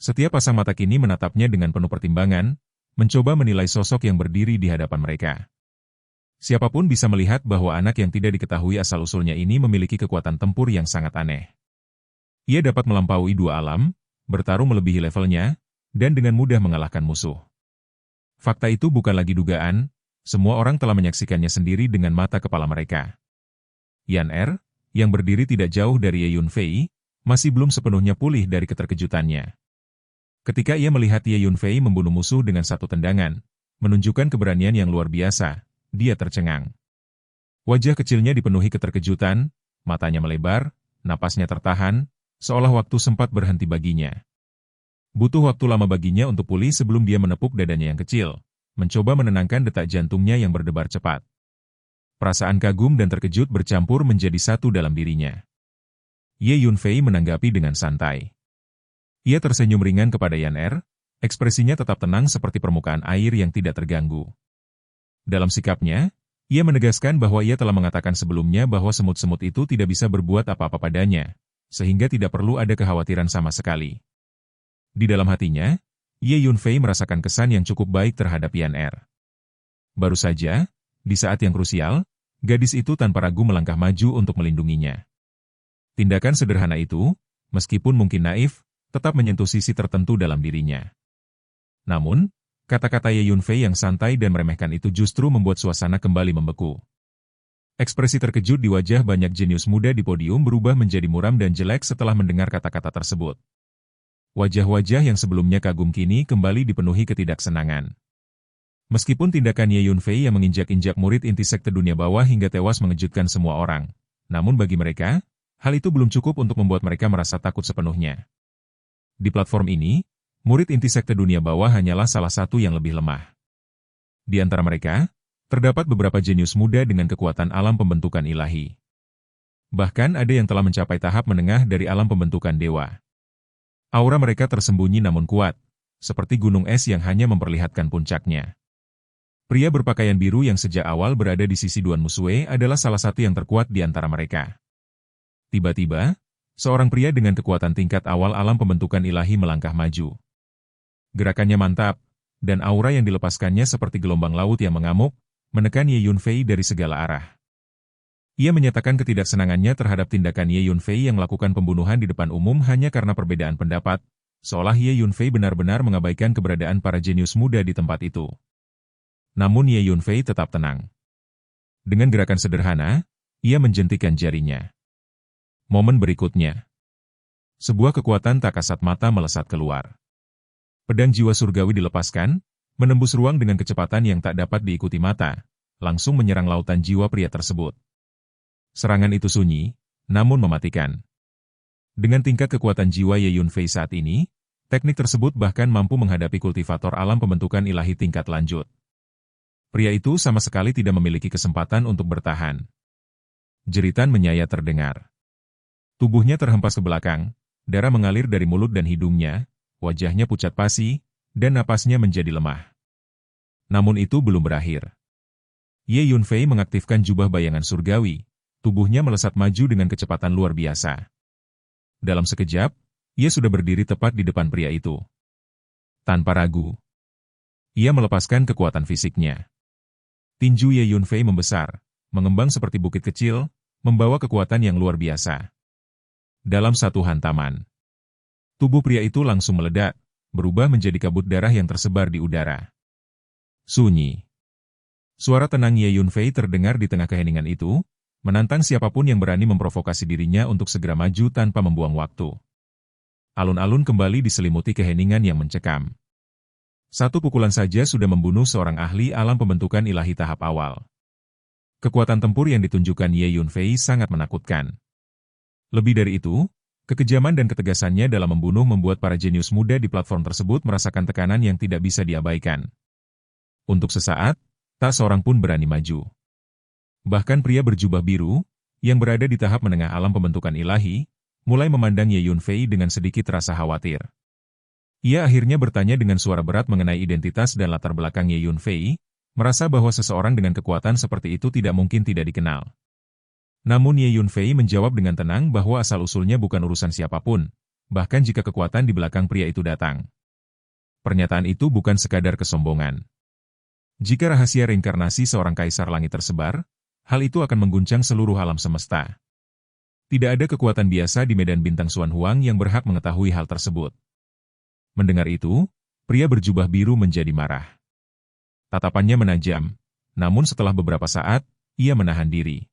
Setiap pasang mata kini menatapnya dengan penuh pertimbangan, mencoba menilai sosok yang berdiri di hadapan mereka. Siapapun bisa melihat bahwa anak yang tidak diketahui asal-usulnya ini memiliki kekuatan tempur yang sangat aneh. Ia dapat melampaui dua alam, bertarung melebihi levelnya, dan dengan mudah mengalahkan musuh. Fakta itu bukan lagi dugaan, semua orang telah menyaksikannya sendiri dengan mata kepala mereka. Yan Er, yang berdiri tidak jauh dari Ye Yunfei, masih belum sepenuhnya pulih dari keterkejutannya. Ketika ia melihat Ye Yunfei membunuh musuh dengan satu tendangan, menunjukkan keberanian yang luar biasa, dia tercengang. Wajah kecilnya dipenuhi keterkejutan, matanya melebar, napasnya tertahan, seolah waktu sempat berhenti baginya. Butuh waktu lama baginya untuk pulih sebelum dia menepuk dadanya yang kecil, mencoba menenangkan detak jantungnya yang berdebar cepat. Perasaan kagum dan terkejut bercampur menjadi satu dalam dirinya. Ye Yunfei menanggapi dengan santai. Ia tersenyum ringan kepada Yan Er, ekspresinya tetap tenang seperti permukaan air yang tidak terganggu. Dalam sikapnya, ia menegaskan bahwa ia telah mengatakan sebelumnya bahwa semut-semut itu tidak bisa berbuat apa-apa padanya, sehingga tidak perlu ada kekhawatiran sama sekali. Di dalam hatinya, Ye Yunfei merasakan kesan yang cukup baik terhadap Yan Er. Baru saja, di saat yang krusial, gadis itu tanpa ragu melangkah maju untuk melindunginya. Tindakan sederhana itu, meskipun mungkin naif, tetap menyentuh sisi tertentu dalam dirinya. Namun, kata-kata Ye Yunfei yang santai dan meremehkan itu justru membuat suasana kembali membeku. Ekspresi terkejut di wajah banyak jenius muda di podium berubah menjadi muram dan jelek setelah mendengar kata-kata tersebut. Wajah-wajah yang sebelumnya kagum kini kembali dipenuhi ketidaksenangan. Meskipun tindakan Ye Yunfei yang menginjak-injak murid inti sekte dunia bawah hingga tewas mengejutkan semua orang, namun bagi mereka, hal itu belum cukup untuk membuat mereka merasa takut sepenuhnya. Di platform ini, murid inti sekte dunia bawah hanyalah salah satu yang lebih lemah. Di antara mereka, terdapat beberapa jenius muda dengan kekuatan alam pembentukan ilahi. Bahkan ada yang telah mencapai tahap menengah dari alam pembentukan dewa. Aura mereka tersembunyi namun kuat, seperti gunung es yang hanya memperlihatkan puncaknya. Pria berpakaian biru yang sejak awal berada di sisi Duan Musue adalah salah satu yang terkuat di antara mereka. Tiba-tiba, seorang pria dengan kekuatan tingkat awal alam pembentukan ilahi melangkah maju. Gerakannya mantap, dan aura yang dilepaskannya seperti gelombang laut yang mengamuk, menekan Ye Yunfei dari segala arah. Ia menyatakan ketidaksenangannya terhadap tindakan Ye Yunfei yang melakukan pembunuhan di depan umum hanya karena perbedaan pendapat, seolah Ye Yunfei benar-benar mengabaikan keberadaan para jenius muda di tempat itu. Namun Ye Yunfei tetap tenang. Dengan gerakan sederhana, ia menjentikan jarinya. Momen berikutnya. Sebuah kekuatan tak kasat mata melesat keluar. Pedang jiwa surgawi dilepaskan, menembus ruang dengan kecepatan yang tak dapat diikuti mata, langsung menyerang lautan jiwa pria tersebut. Serangan itu sunyi, namun mematikan. Dengan tingkat kekuatan jiwa Ye Yunfei saat ini, teknik tersebut bahkan mampu menghadapi kultivator alam pembentukan ilahi tingkat lanjut. Pria itu sama sekali tidak memiliki kesempatan untuk bertahan. Jeritan menyayat terdengar. Tubuhnya terhempas ke belakang, darah mengalir dari mulut dan hidungnya, wajahnya pucat pasi, dan napasnya menjadi lemah. Namun itu belum berakhir. Ye Yunfei mengaktifkan jubah bayangan surgawi, tubuhnya melesat maju dengan kecepatan luar biasa. Dalam sekejap, ia sudah berdiri tepat di depan pria itu. Tanpa ragu, ia melepaskan kekuatan fisiknya. Tinju Ye Yunfei membesar, mengembang seperti bukit kecil, membawa kekuatan yang luar biasa. Dalam satu hantaman, tubuh pria itu langsung meledak, berubah menjadi kabut darah yang tersebar di udara. Sunyi. Suara tenang Ye Yunfei terdengar di tengah keheningan itu, menantang siapapun yang berani memprovokasi dirinya untuk segera maju tanpa membuang waktu. Alun-alun kembali diselimuti keheningan yang mencekam. Satu pukulan saja sudah membunuh seorang ahli alam pembentukan ilahi tahap awal. Kekuatan tempur yang ditunjukkan Ye Yunfei sangat menakutkan. Lebih dari itu, kekejaman dan ketegasannya dalam membunuh membuat para jenius muda di platform tersebut merasakan tekanan yang tidak bisa diabaikan. Untuk sesaat, tak seorang pun berani maju. Bahkan pria berjubah biru, yang berada di tahap menengah alam pembentukan ilahi, mulai memandang Ye Yunfei dengan sedikit rasa khawatir. Ia akhirnya bertanya dengan suara berat mengenai identitas dan latar belakang Ye Yunfei, merasa bahwa seseorang dengan kekuatan seperti itu tidak mungkin tidak dikenal. Namun Ye Yunfei menjawab dengan tenang bahwa asal-usulnya bukan urusan siapapun, bahkan jika kekuatan di belakang pria itu datang. Pernyataan itu bukan sekadar kesombongan. Jika rahasia reinkarnasi seorang kaisar langit tersebar, hal itu akan mengguncang seluruh alam semesta. Tidak ada kekuatan biasa di medan bintang Xuan Huang yang berhak mengetahui hal tersebut. Mendengar itu, pria berjubah biru menjadi marah. Tatapannya menajam, namun setelah beberapa saat, ia menahan diri.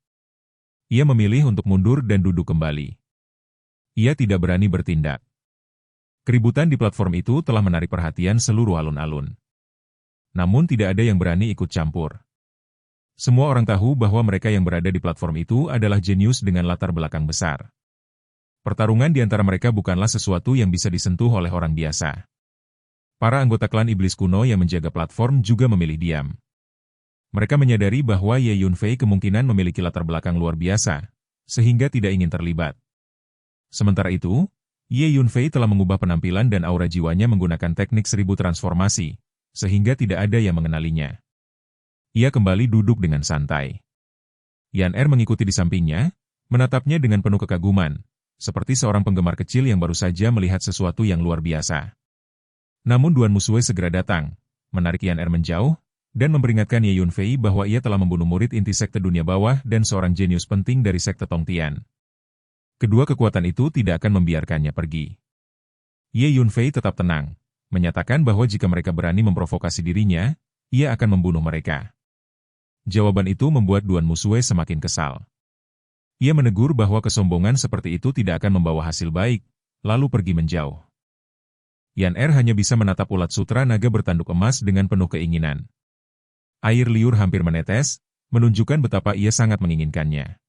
Ia memilih untuk mundur dan duduk kembali. Ia tidak berani bertindak. Keributan di platform itu telah menarik perhatian seluruh alun-alun. Namun tidak ada yang berani ikut campur. Semua orang tahu bahwa mereka yang berada di platform itu adalah jenius dengan latar belakang besar. Pertarungan di antara mereka bukanlah sesuatu yang bisa disentuh oleh orang biasa. Para anggota klan iblis kuno yang menjaga platform juga memilih diam. Mereka menyadari bahwa Ye Yunfei kemungkinan memiliki latar belakang luar biasa, sehingga tidak ingin terlibat. Sementara itu, Ye Yunfei telah mengubah penampilan dan aura jiwanya menggunakan teknik 1000 transformasi, sehingga tidak ada yang mengenalinya. Ia kembali duduk dengan santai. Yan Er mengikuti di sampingnya, menatapnya dengan penuh kekaguman, seperti seorang penggemar kecil yang baru saja melihat sesuatu yang luar biasa. Namun Duan Musue segera datang, menarik Yan Er menjauh, dan memperingatkan Ye Yunfei bahwa ia telah membunuh murid inti sekte dunia bawah dan seorang jenius penting dari sekte Tongtian. Kedua kekuatan itu tidak akan membiarkannya pergi. Ye Yunfei tetap tenang, menyatakan bahwa jika mereka berani memprovokasi dirinya, ia akan membunuh mereka. Jawaban itu membuat Duan Musue semakin kesal. Ia menegur bahwa kesombongan seperti itu tidak akan membawa hasil baik, lalu pergi menjauh. Yan Er hanya bisa menatap ulat sutra naga bertanduk emas dengan penuh keinginan. Air liur hampir menetes, menunjukkan betapa ia sangat menginginkannya.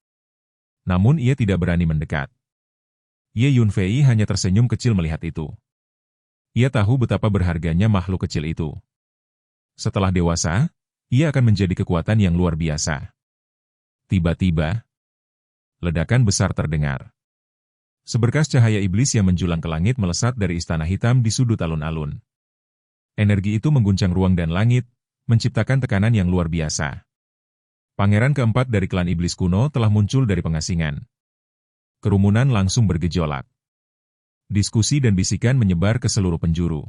Namun ia tidak berani mendekat. Ye Yunfei hanya tersenyum kecil melihat itu. Ia tahu betapa berharganya makhluk kecil itu. Setelah dewasa, ia akan menjadi kekuatan yang luar biasa. Tiba-tiba, ledakan besar terdengar. Seberkas cahaya iblis yang menjulang ke langit melesat dari istana hitam di sudut alun-alun. Energi itu mengguncang ruang dan langit, menciptakan tekanan yang luar biasa. Pangeran keempat dari klan iblis kuno telah muncul dari pengasingan. Kerumunan langsung bergejolak. Diskusi dan bisikan menyebar ke seluruh penjuru.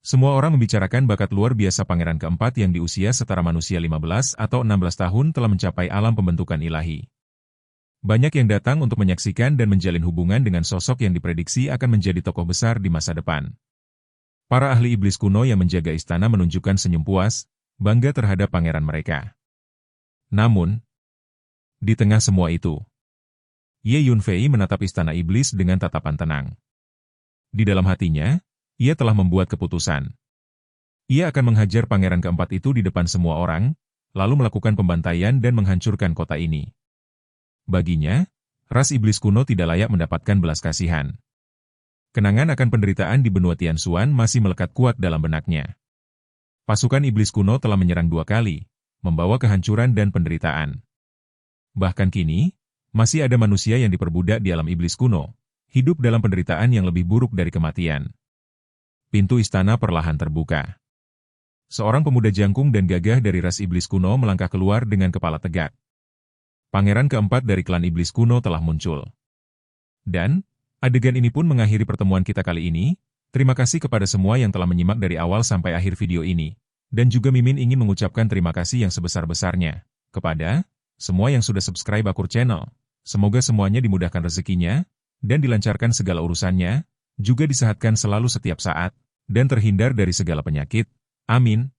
Semua orang membicarakan bakat luar biasa pangeran keempat yang di usia setara manusia 15 atau 16 tahun telah mencapai alam pembentukan ilahi. Banyak yang datang untuk menyaksikan dan menjalin hubungan dengan sosok yang diprediksi akan menjadi tokoh besar di masa depan. Para ahli iblis kuno yang menjaga istana menunjukkan senyum puas, bangga terhadap pangeran mereka. Namun, di tengah semua itu, Ye Yunfei menatap istana iblis dengan tatapan tenang. Di dalam hatinya, ia telah membuat keputusan. Ia akan menghajar pangeran keempat itu di depan semua orang, lalu melakukan pembantaian dan menghancurkan kota ini. Baginya, ras iblis kuno tidak layak mendapatkan belas kasihan. Kenangan akan penderitaan di benua Tianxuan masih melekat kuat dalam benaknya. Pasukan iblis kuno telah menyerang 2 kali, membawa kehancuran dan penderitaan. Bahkan kini, masih ada manusia yang diperbudak di alam iblis kuno, hidup dalam penderitaan yang lebih buruk dari kematian. Pintu istana perlahan terbuka. Seorang pemuda jangkung dan gagah dari ras iblis kuno melangkah keluar dengan kepala tegak. Pangeran keempat dari klan iblis kuno telah muncul. Dan, adegan ini pun mengakhiri pertemuan kita kali ini. Terima kasih kepada semua yang telah menyimak dari awal sampai akhir video ini. Dan juga Mimin ingin mengucapkan terima kasih yang sebesar-besarnya kepada semua yang sudah subscribe Akur Channel. Semoga semuanya dimudahkan rezekinya, dan dilancarkan segala urusannya, juga disehatkan selalu setiap saat, dan terhindar dari segala penyakit. Amin.